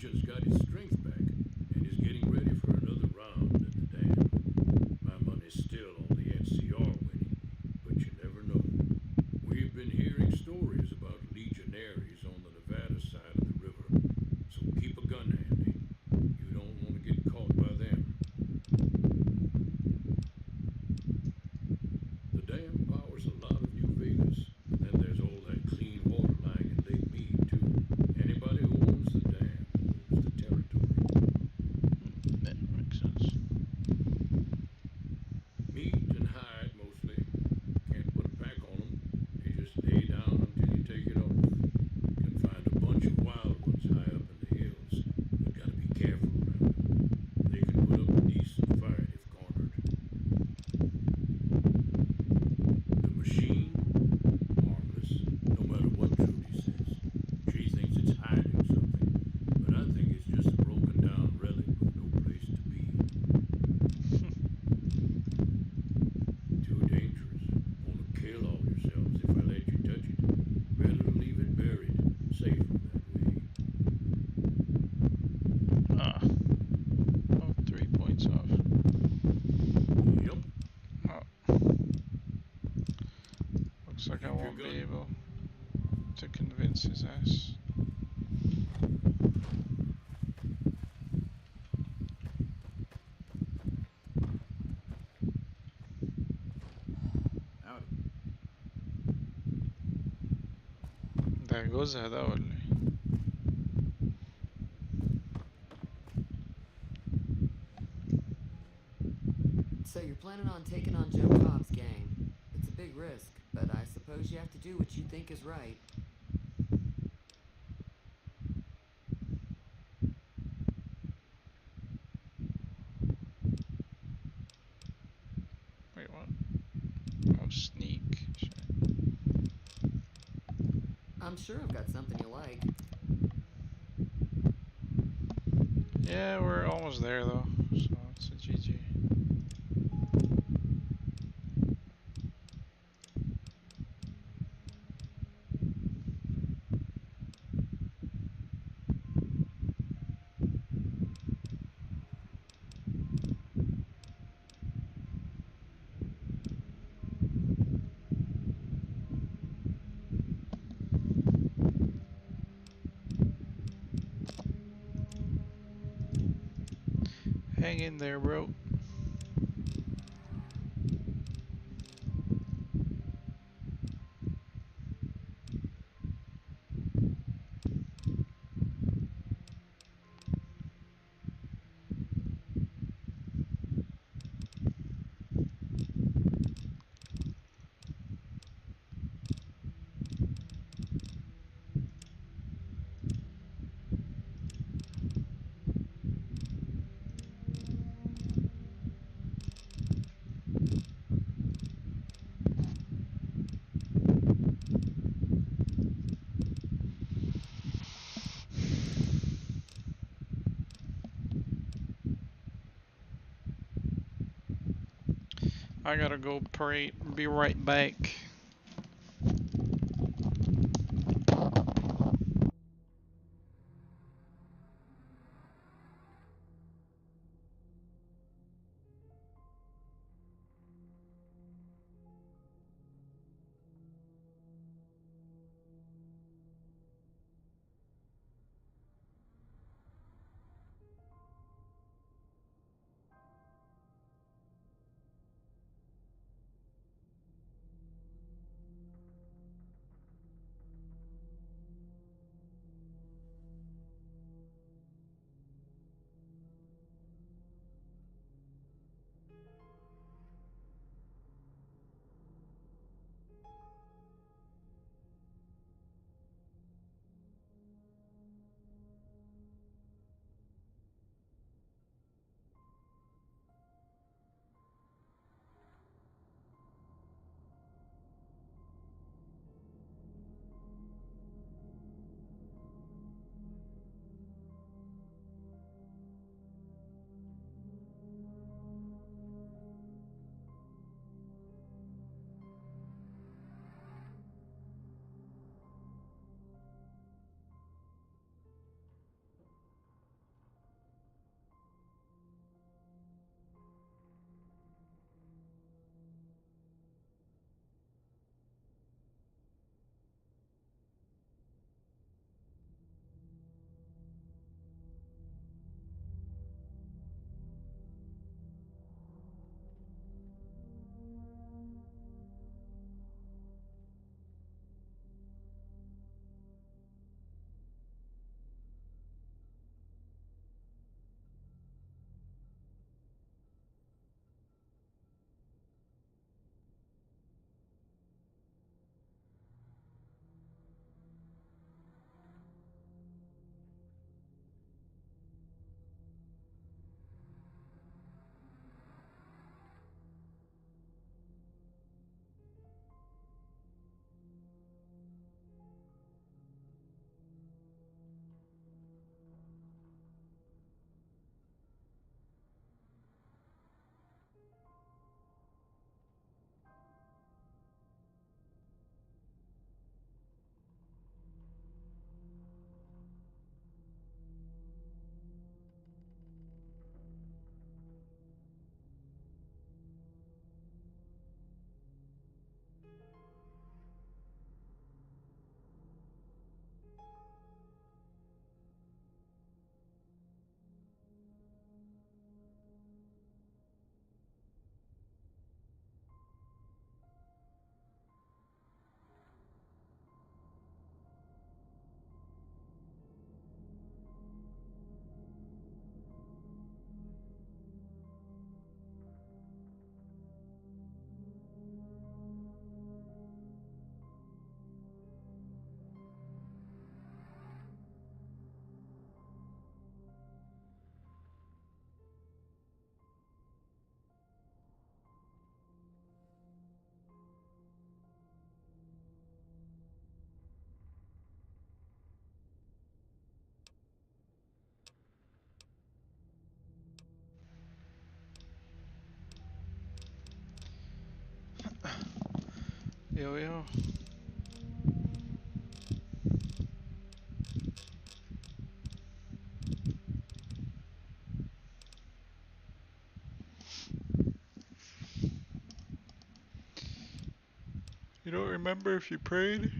just got his strength back and is getting ready for another round at the dam. My money's still on the NCR winning, but you never know. We've been hearing stories about legionaries on the Nevada side of the river, so keep a gun handy. You don't want to get caught by them. The dam powers a lot of New Vegas, and then there's all that clean water lying in Lake Mead, too. Anybody who owns the dam owns the territory. That makes sense. Meat and hide mostly. Can't put a pack on them. They just lay down until you take it off. Can find a bunch of wild ones high up in the hills, but gotta be careful around them. They can put up a decent fight if cornered. The machine, harmless, no matter what Trudy says. She thinks it's hiding something, but I think it's just a broken down relic with no place to be. Too dangerous. Wanna kill all yourselves if I let you touch it. Better leave it buried. Safer that way. Ah. Oh, 3 points off. Yep. Oh. Looks like I Keep your won't be gun. able to convince his ass. Howdy. ده جوزها ده ولا ايه؟ So you're planning on taking on Joe Cobb's gang. It's a big risk, but I suppose you have to do what you think is right. Wait, what? Oh, sneak. Shit. I'm sure I've got something you like. Yeah, we're almost there though, so it's a GG. Hang in there, bro. I gotta go parade. Be right back. Yo, yo. You don't remember if you prayed?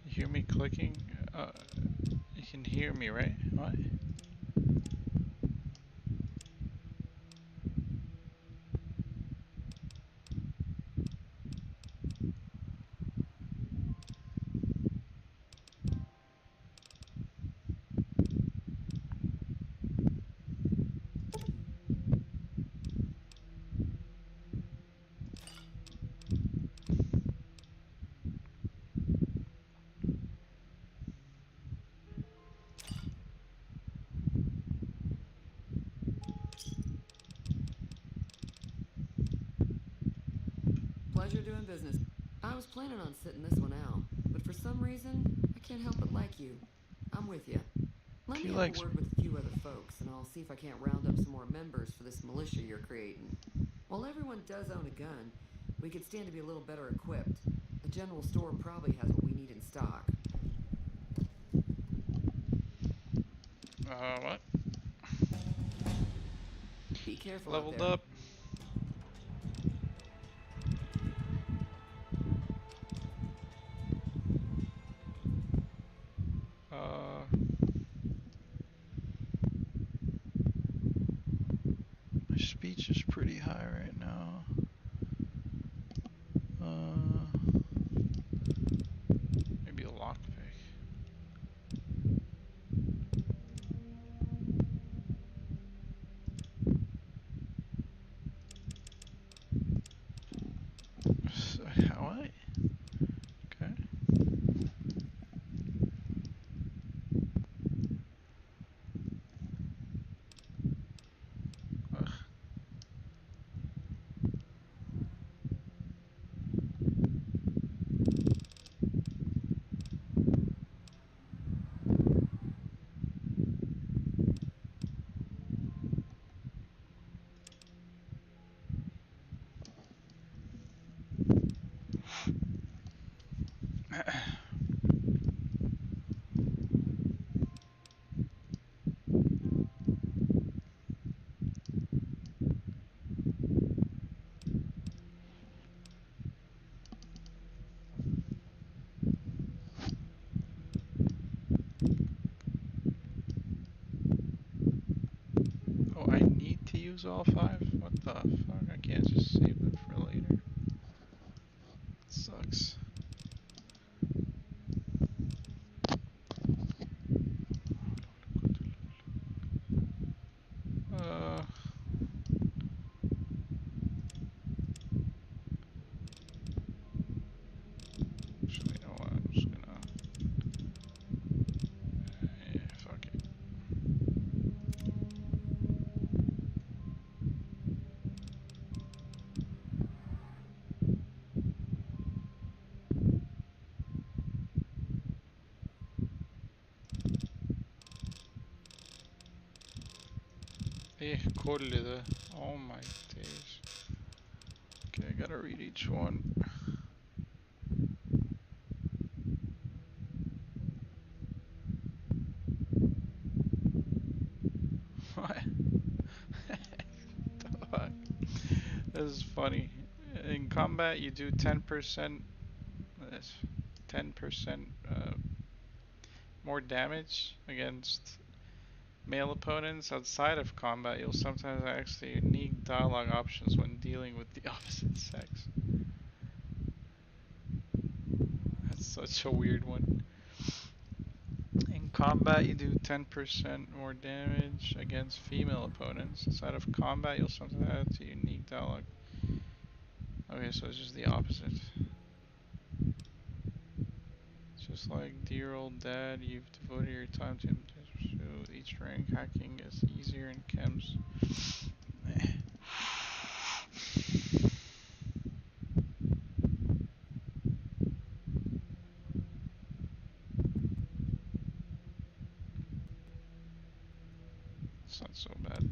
You hear me clicking? You can hear me, right? What? Pleasure doing business. I was planning on sitting this one out, but for some reason, I can't help but like you. I'm with you. Let He me have likes a word with a few other folks, and I'll see if I can't round up some more members for this militia you're creating. While everyone does own a gun, we could stand to be a little better equipped. The general store probably has what we need in stock. what? Be careful out Leveled there. up. My speech is pretty high right now. Maybe a lockpick. What? Okay. Ugh. Oh, I need to use all 5? What the fuck? I can't just save them for later. Sucks. Uh, actually, you know what? I'm just gonna. Yeah, fuck it. كل Oh my days. Okay, I gotta read each one. What? The fuck? This is funny. In combat, you do 10%. 10% more damage against male opponents. Outside of combat, you'll sometimes have actually unique dialogue options when dealing with the opposite sex. That's such a weird one. In combat, you do 10% more damage against female opponents. Outside of combat, you'll sometimes have a unique dialogue. Okay, so it's just the opposite. Just like dear old dad, you've devoted your time to pursue each rank. Hacking is easier in chems. not so bad.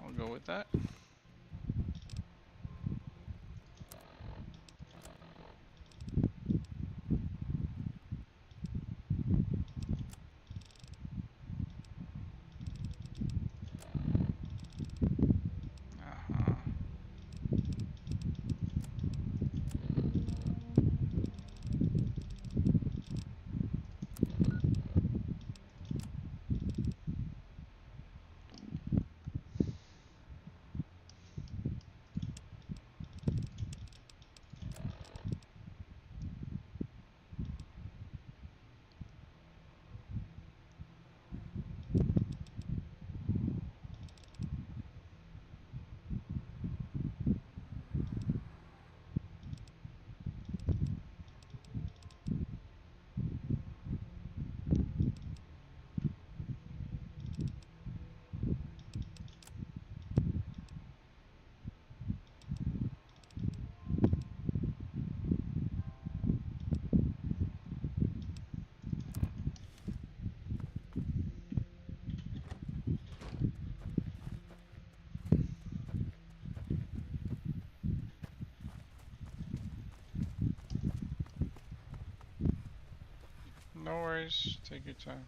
I'll go with that. Uh-huh. No worries. Take your time.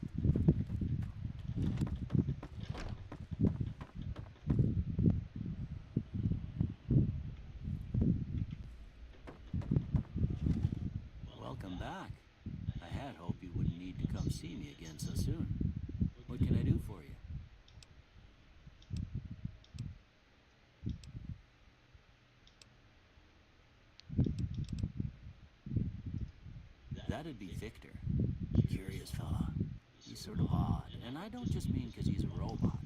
Welcome back. I had hoped you wouldn't need to come see me again so soon. What can I do for you? That'd be Victor. Curious fella. He's sort of odd, and I don't just mean 'cause he's a robot.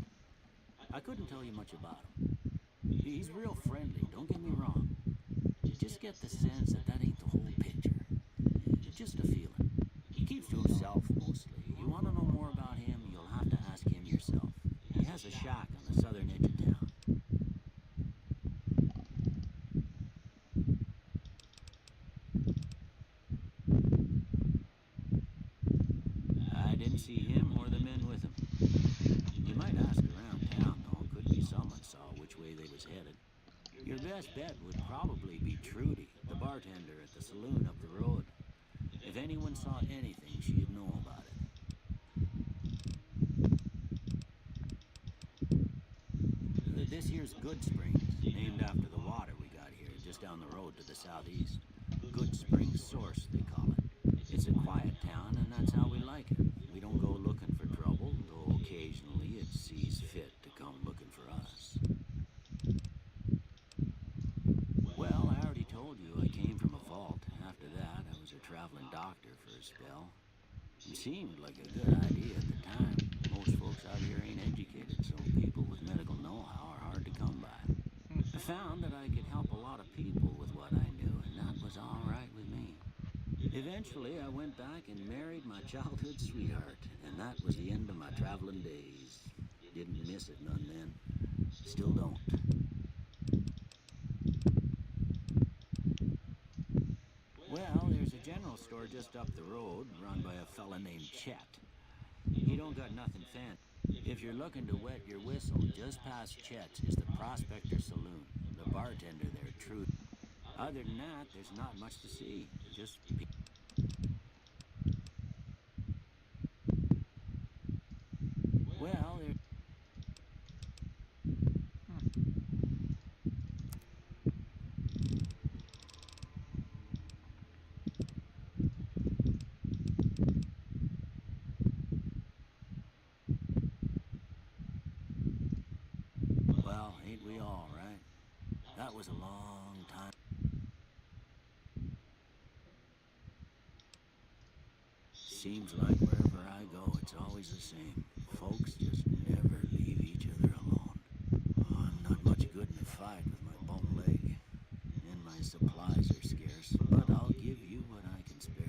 I couldn't tell you much about him. He's real friendly, don't get me wrong. You just get the sense that that ain't the whole picture. Just a feeling. He keeps to himself mostly. You want to know more about him, you'll have to ask him yourself. He has a shack on the southern edge of town. I didn't see him or the men with him. You might ask around town, though. Could be someone saw which way they was headed. Your best bet would probably be Trudy, the bartender at the saloon up the road. If anyone saw anything, she'd know about it. This here's Good Springs, named after the water we got here, just down the road to the southeast. Good Springs Source, they call it. It's a quiet town, and that's how we like it. We don't go looking for trouble, though occasionally it sees fit to come looking for us. Well, I already told you I came from a vault. After that, I was a traveling doctor for a spell. It seemed like a good idea at the time. Most folks out here ain't educated, so people with medical know-how are hard to come by. I found that I could help a lot of people with what I knew, and that was all right with me. Eventually, I went back and married my childhood sweetheart, and that was the end of my traveling days. Didn't miss it none then. Still don't. Well, there's a general store just up the road, run by a fella named Chet. He don't got nothing fancy. If you're looking to wet your whistle, just past Chet's is the Prospector Saloon. The bartender there, Trudy. Other than that, there's not much to see. Just well, there's That was a long time. Seems like wherever I go, it's always the same. Folks just never leave each other alone. Oh, I'm not much good in a fight with my bum leg. And my supplies are scarce, but I'll give you what I can spare.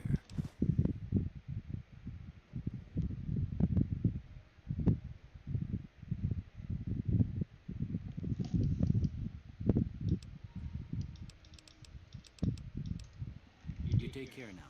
You take care now.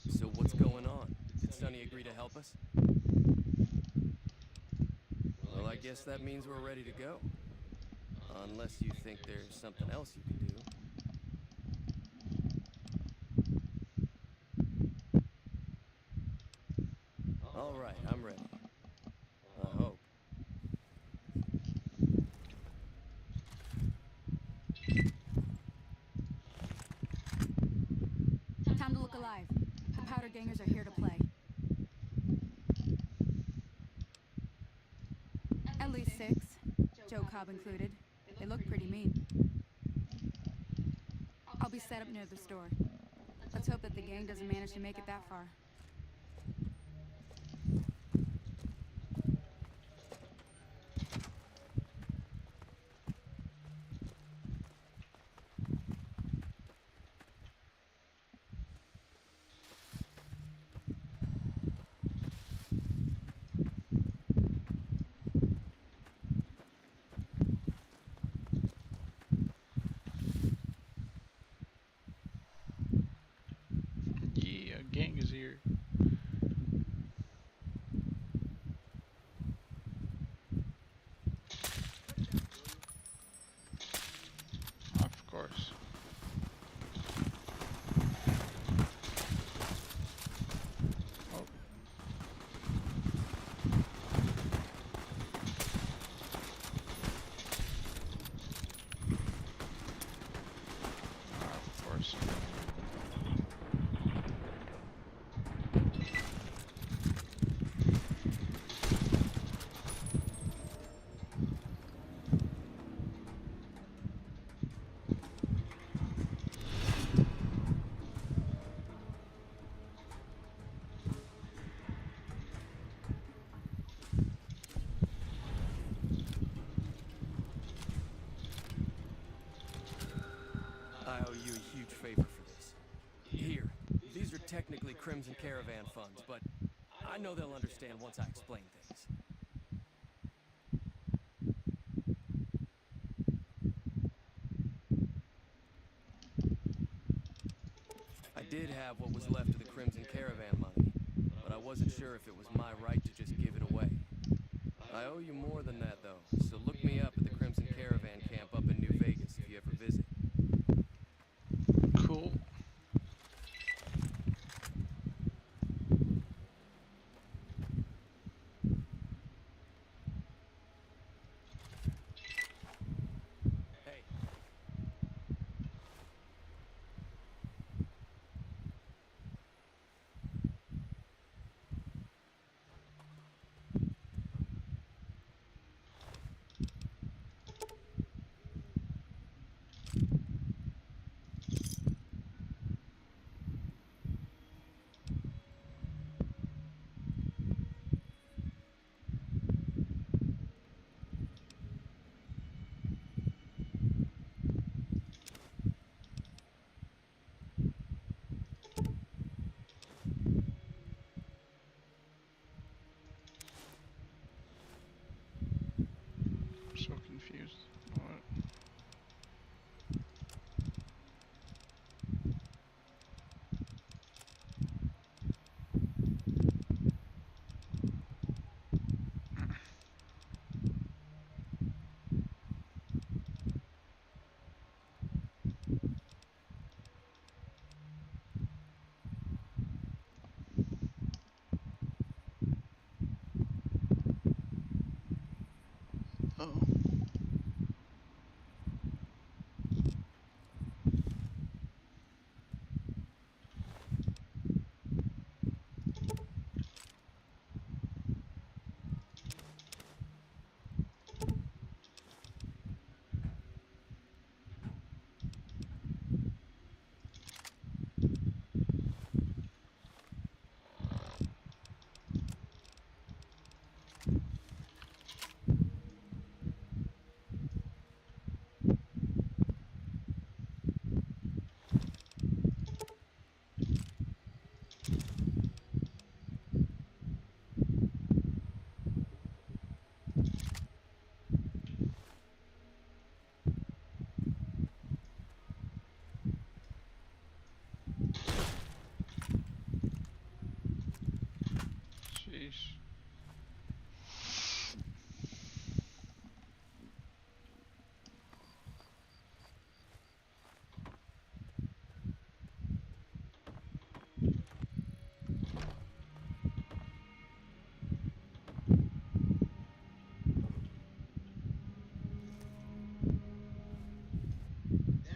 So what's going on? Did Sonny agree to help us? Well, I guess that means we're ready to go. Unless you think there's something else you can do. All right, I'm ready. I hope. Time to look alive. The Powder Gangers are here to play. At least 6, Joe Cobb included. They look pretty mean. I'll be set up near the store. Let's hope that the gang doesn't manage to make it that far. Yeah, gang is here. Of course. Oh. Of course. I owe you a huge favor for this. Here, these are technically Crimson Caravan funds, but I know they'll understand once I explain things. I did have what was left of the Crimson Caravan money, but I wasn't sure if it was my right to just give it away. I owe you more than that, though, so look me up at the Crimson Caravan camp up in New Vegas if you ever visit. Cool. Hey.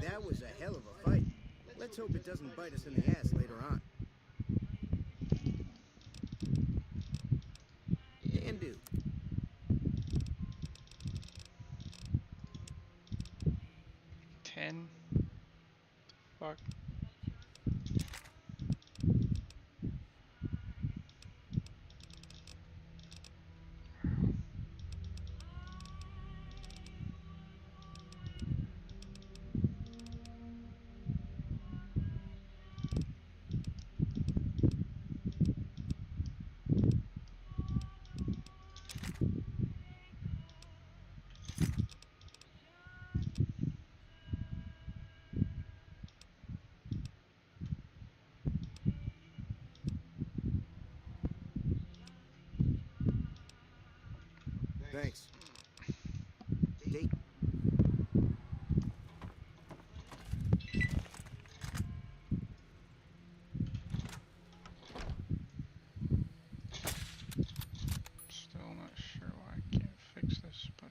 That was a hell of a fight. Let's hope it doesn't bite us in the ass later on. Can do. Ten. Fuck. Thanks. Date. Still not sure why I can't fix this, but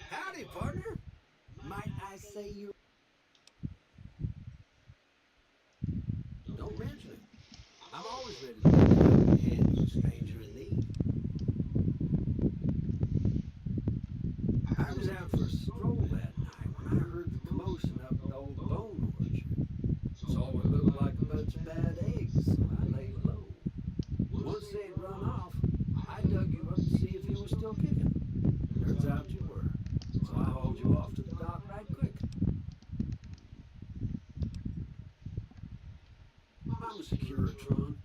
Howdy, partner. Might I say you... Don't mention it. I'm always ready to lend a helping hand to a stranger in need. I was out for a stroll that night when I heard the commotion up the old bone orchard. Saw what looked like a bunch of bad eggs, so I laid low. Once they'd run off, I dug you up to see if you were still kicking. Turns out you were, so I hauled you off to the dock right quick. I'm a Securitron.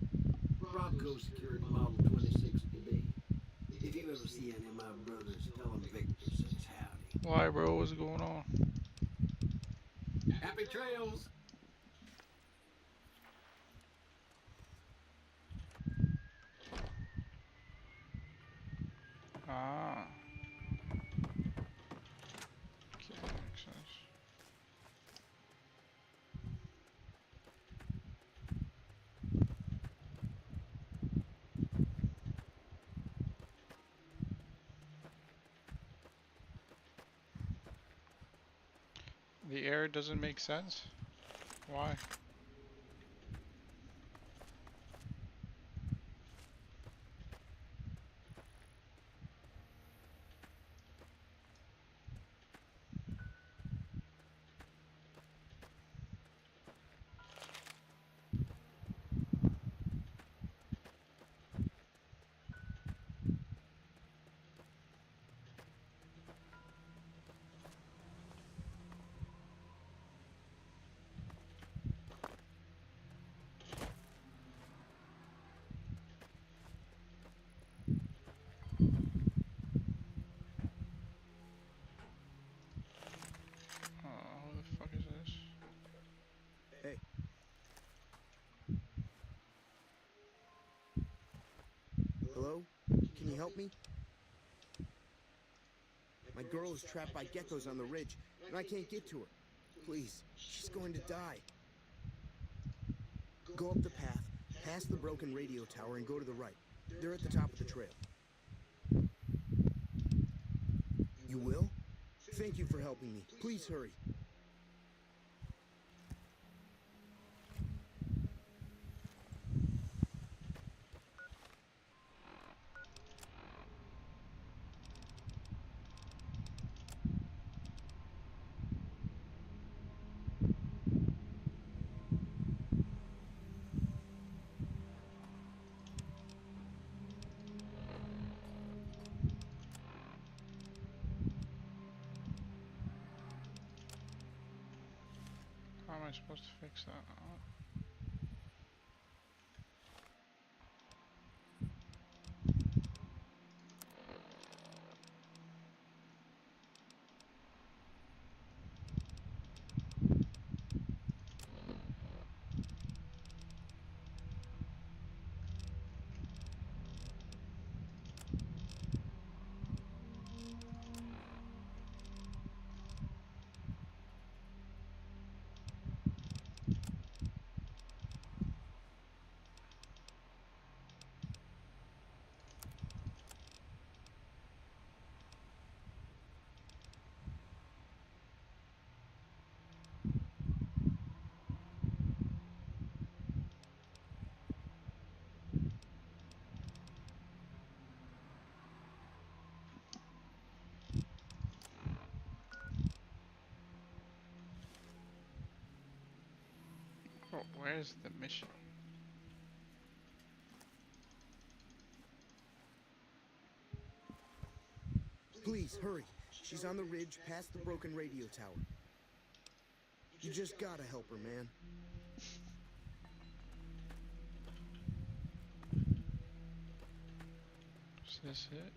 Bronco Security Model 26DB. If you ever see any of my brothers, tell them Victor says howdy. Why, bro? What's going on? Happy trails! Ah. Okay, makes sense. The air doesn't make sense? Why? What the fuck is this? Hey. Hello? Can you help me? My girl is trapped by geckos on the ridge, and I can't get to her. Please, she's going to die. Go up the path, past the broken radio tower, and go to the right. They're at the top of the trail. You will? Thank you for helping me. Please hurry. How am I supposed to fix that? Oh, where's the mission? Please, hurry. She's on the ridge past the broken radio tower. You just gotta help her, man. Is this it?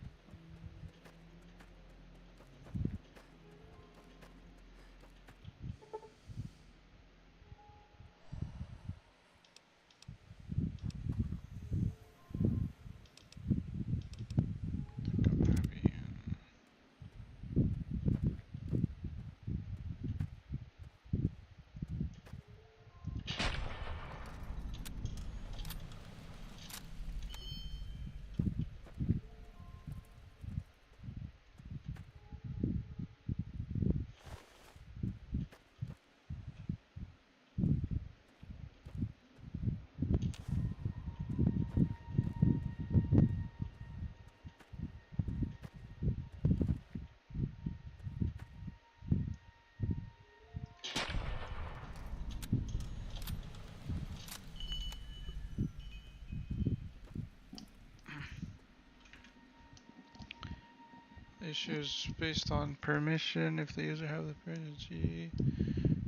Issues based on permission. If the user have the permission, G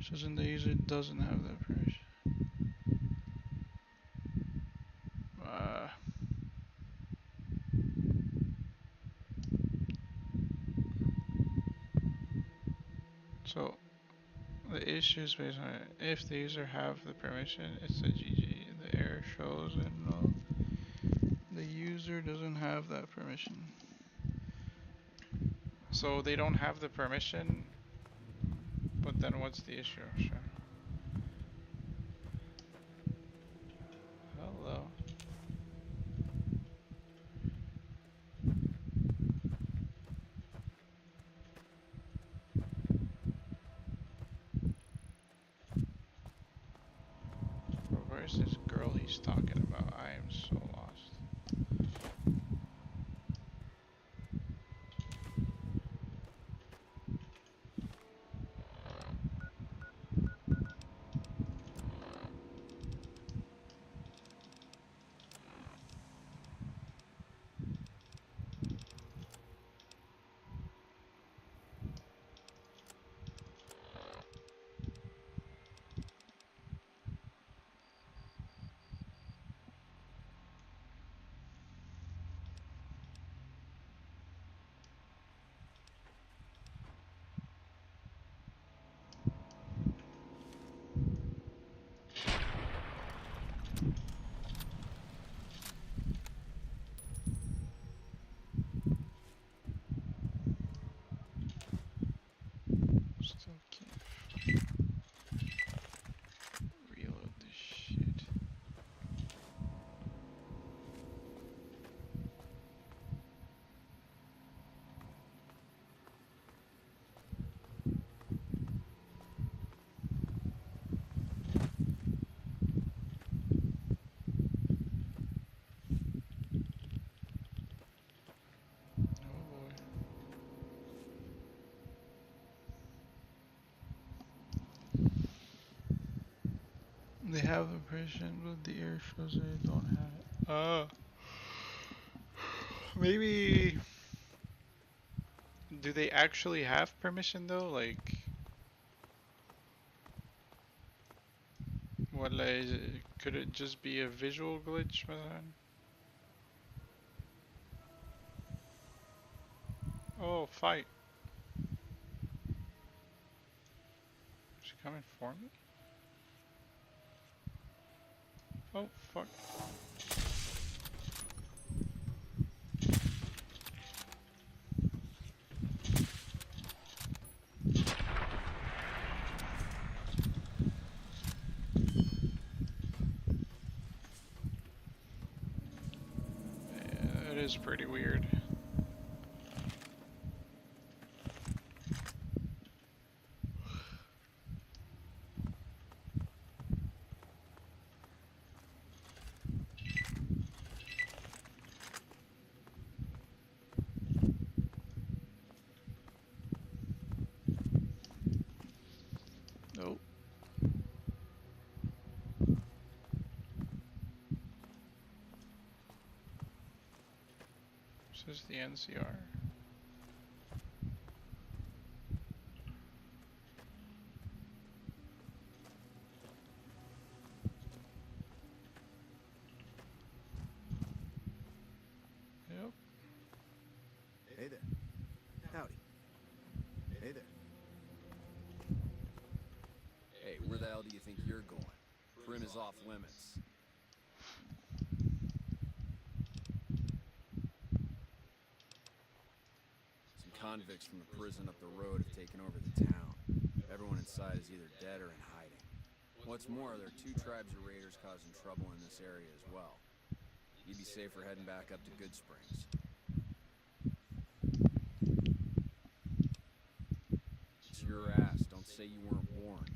shows in the user doesn't have the permission. Uh, so the issues based on if the user have the permission, it's a GG. The error shows and no, the user doesn't have that permission. So they don't have the permission, but then what's the issue? Sure. Hello. Bro, where's this girl he's talking about? I am so lost. Still can't reload this shit. Oh boy. They have a permission, but the air shows they don't have it. Maybe. Do they actually have permission though? Like, what? Like, could it just be a visual glitch, man? Oh, fight! Is she coming for me? Oh, fuck. Yeah, it is pretty weird. Nope. This is the NCR. Yep. Hey there. Howdy. Hey there. Hey, where the hell do you think you're going? Prim is off limits. Some convicts from the prison up the road have taken over the town. Everyone inside is either dead or in hiding. What's more, there are 2 tribes of raiders causing trouble in this area as well. You'd be safer heading back up to Good Springs. It's your ass. Don't say you weren't warned.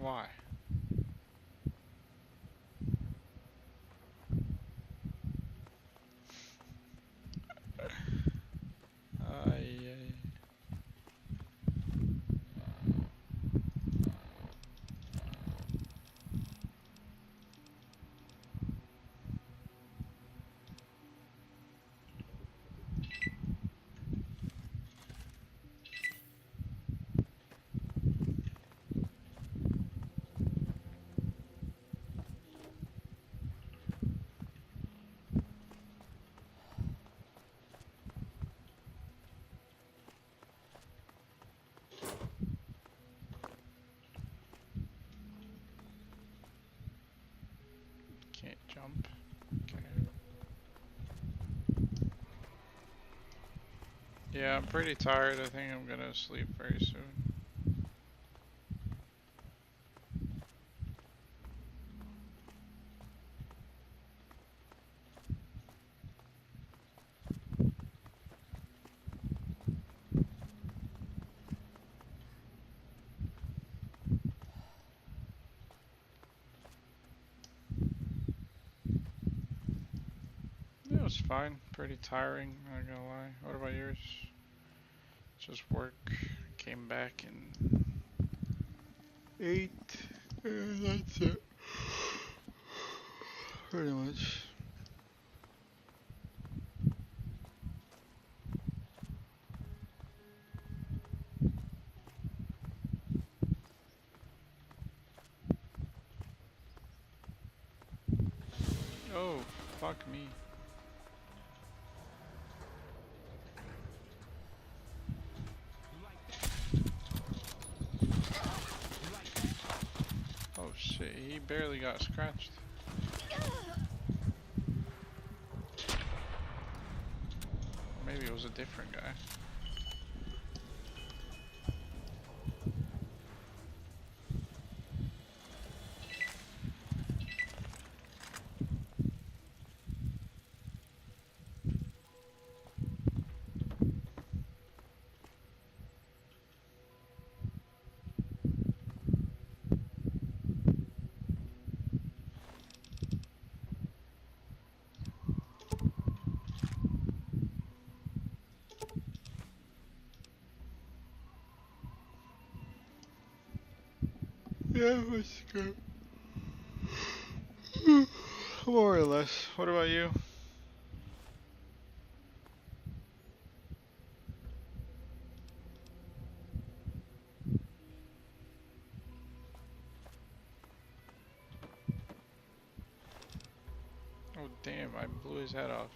Why? Ay. Can't jump. Okay. Yeah, I'm pretty tired. I think I'm gonna sleep very soon. It was fine. Pretty tiring, not gonna lie. What about yours? Just work. Came back and ate. And that's it. Pretty much. Oh, fuck me. Oh shit, he barely got scratched. Maybe it was a different guy. Yeah, it was good. More or less. What about you? Oh damn, I blew his head off.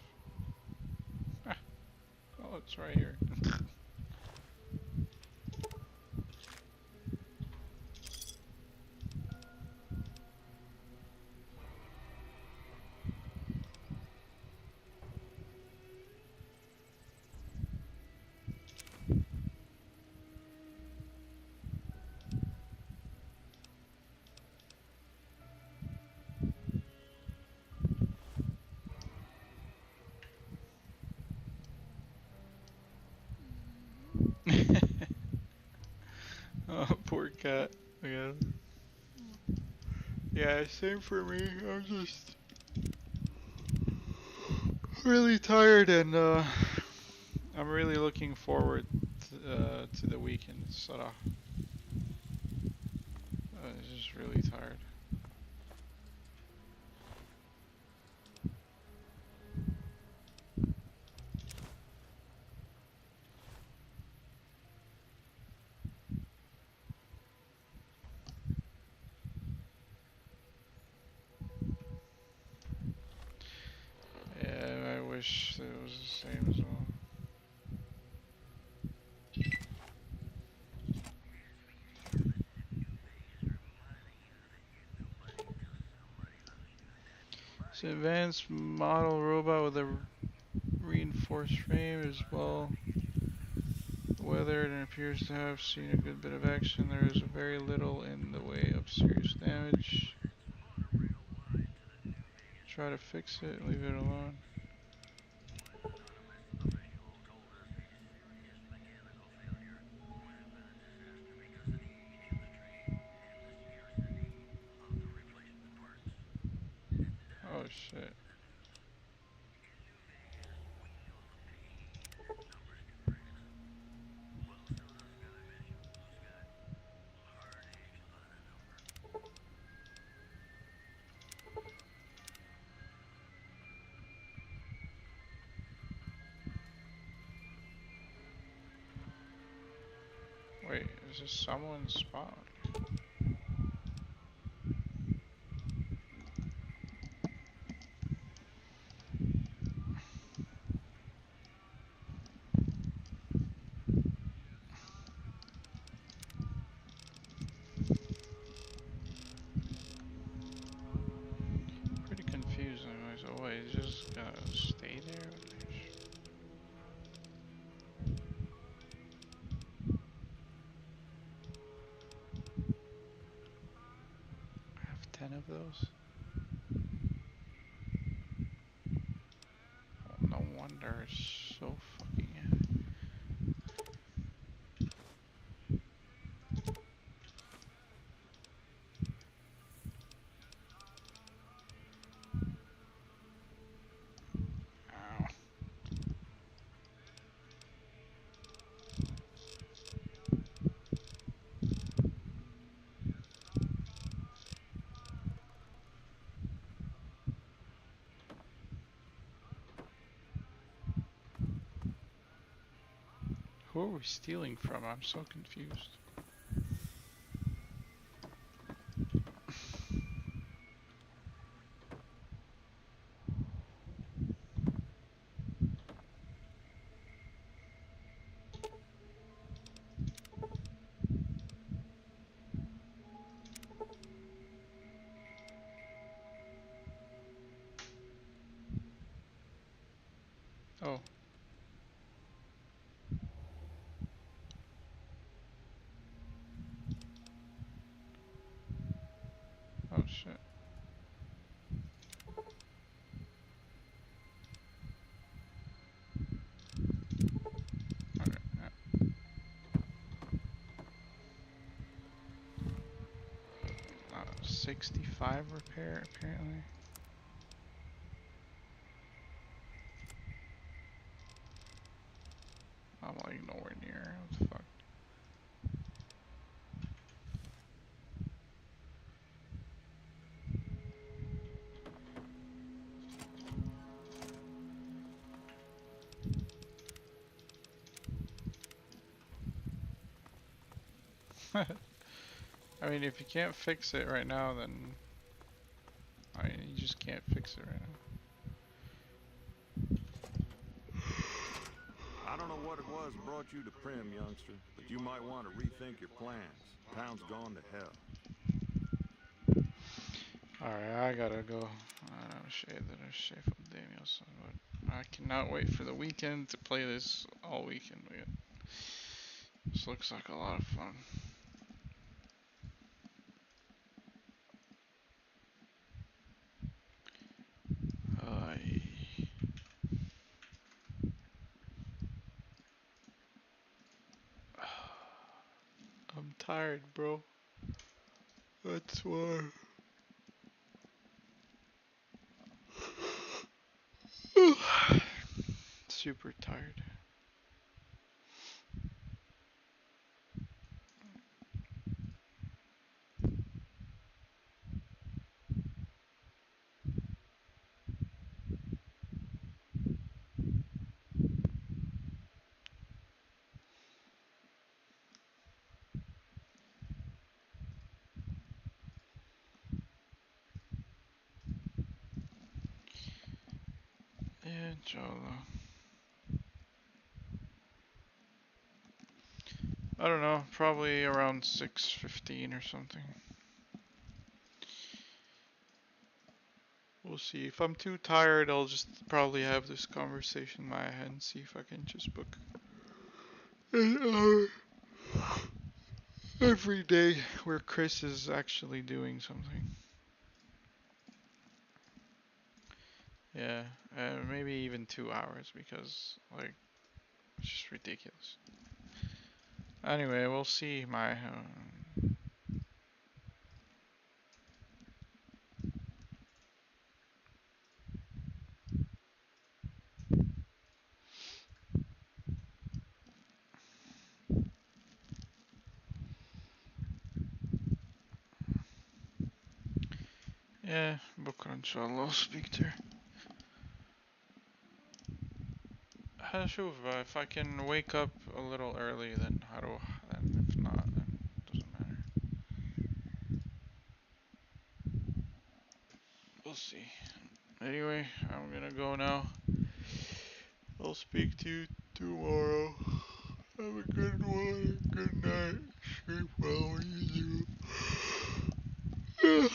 Oh, it's right here. Oh, poor cat. Yeah. Yeah, same for me. I'm just really tired and I'm really looking forward to the weekend. Sort just really tired. Yeah, I wish it was the same as well. It's an advanced model robot with a reinforced frame as well weathered and appears to have seen a good bit of action. There is very little in the way of serious damage. Try to fix it, leave it alone. shit. Wait, is this someone's spawn? Pretty confusing. So wait, he's just gonna stay there? I have 10 of those? Oh, no wonder it's so fucking heavy. Ow. Who are we stealing from? I'm so confused. Oh. Oh shit. Okay, yeah. 65 repair apparently. I'm like nowhere near. What the fuck? I mean, if you can't fix it right now, then I mean, you just can't fix it right now. I don't know what it was that brought you to Primm, youngster, but you might want to rethink your plans. Town's gone to hell. Alright, I gotta go. Shade from Danielson, but I cannot wait for the weekend to play this all weekend. This looks like a lot of fun. I'm tired, bro. That's why. Super tired. Yeah, inshallah. I don't know, probably around 6:15 or something. We'll see. If I'm too tired, I'll just probably have this conversation in my head and see if I can just book an hour every day where Chris is actually doing something. Yeah, maybe even 2 hours because, like, it's just ridiculous. Anyway, we'll see my... Yeah, بكرة إن شاء الله I'll speak to her. هشوف if I can wake up a little early then هروح, and if not then it doesn't matter. We'll see. Anyway, I'm gonna go now. I'll speak to you tomorrow. Have a good one. Good night. Sleep well when you do.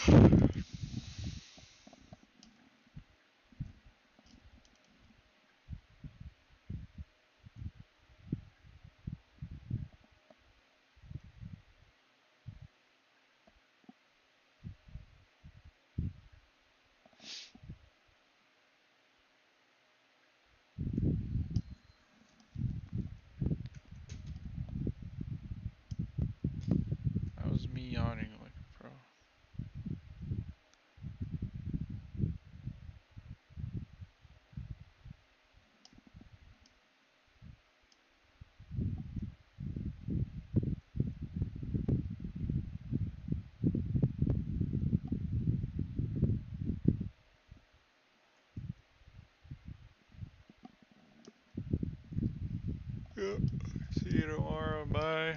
That was me yawning like a pro. Yeah. See you tomorrow. Bye.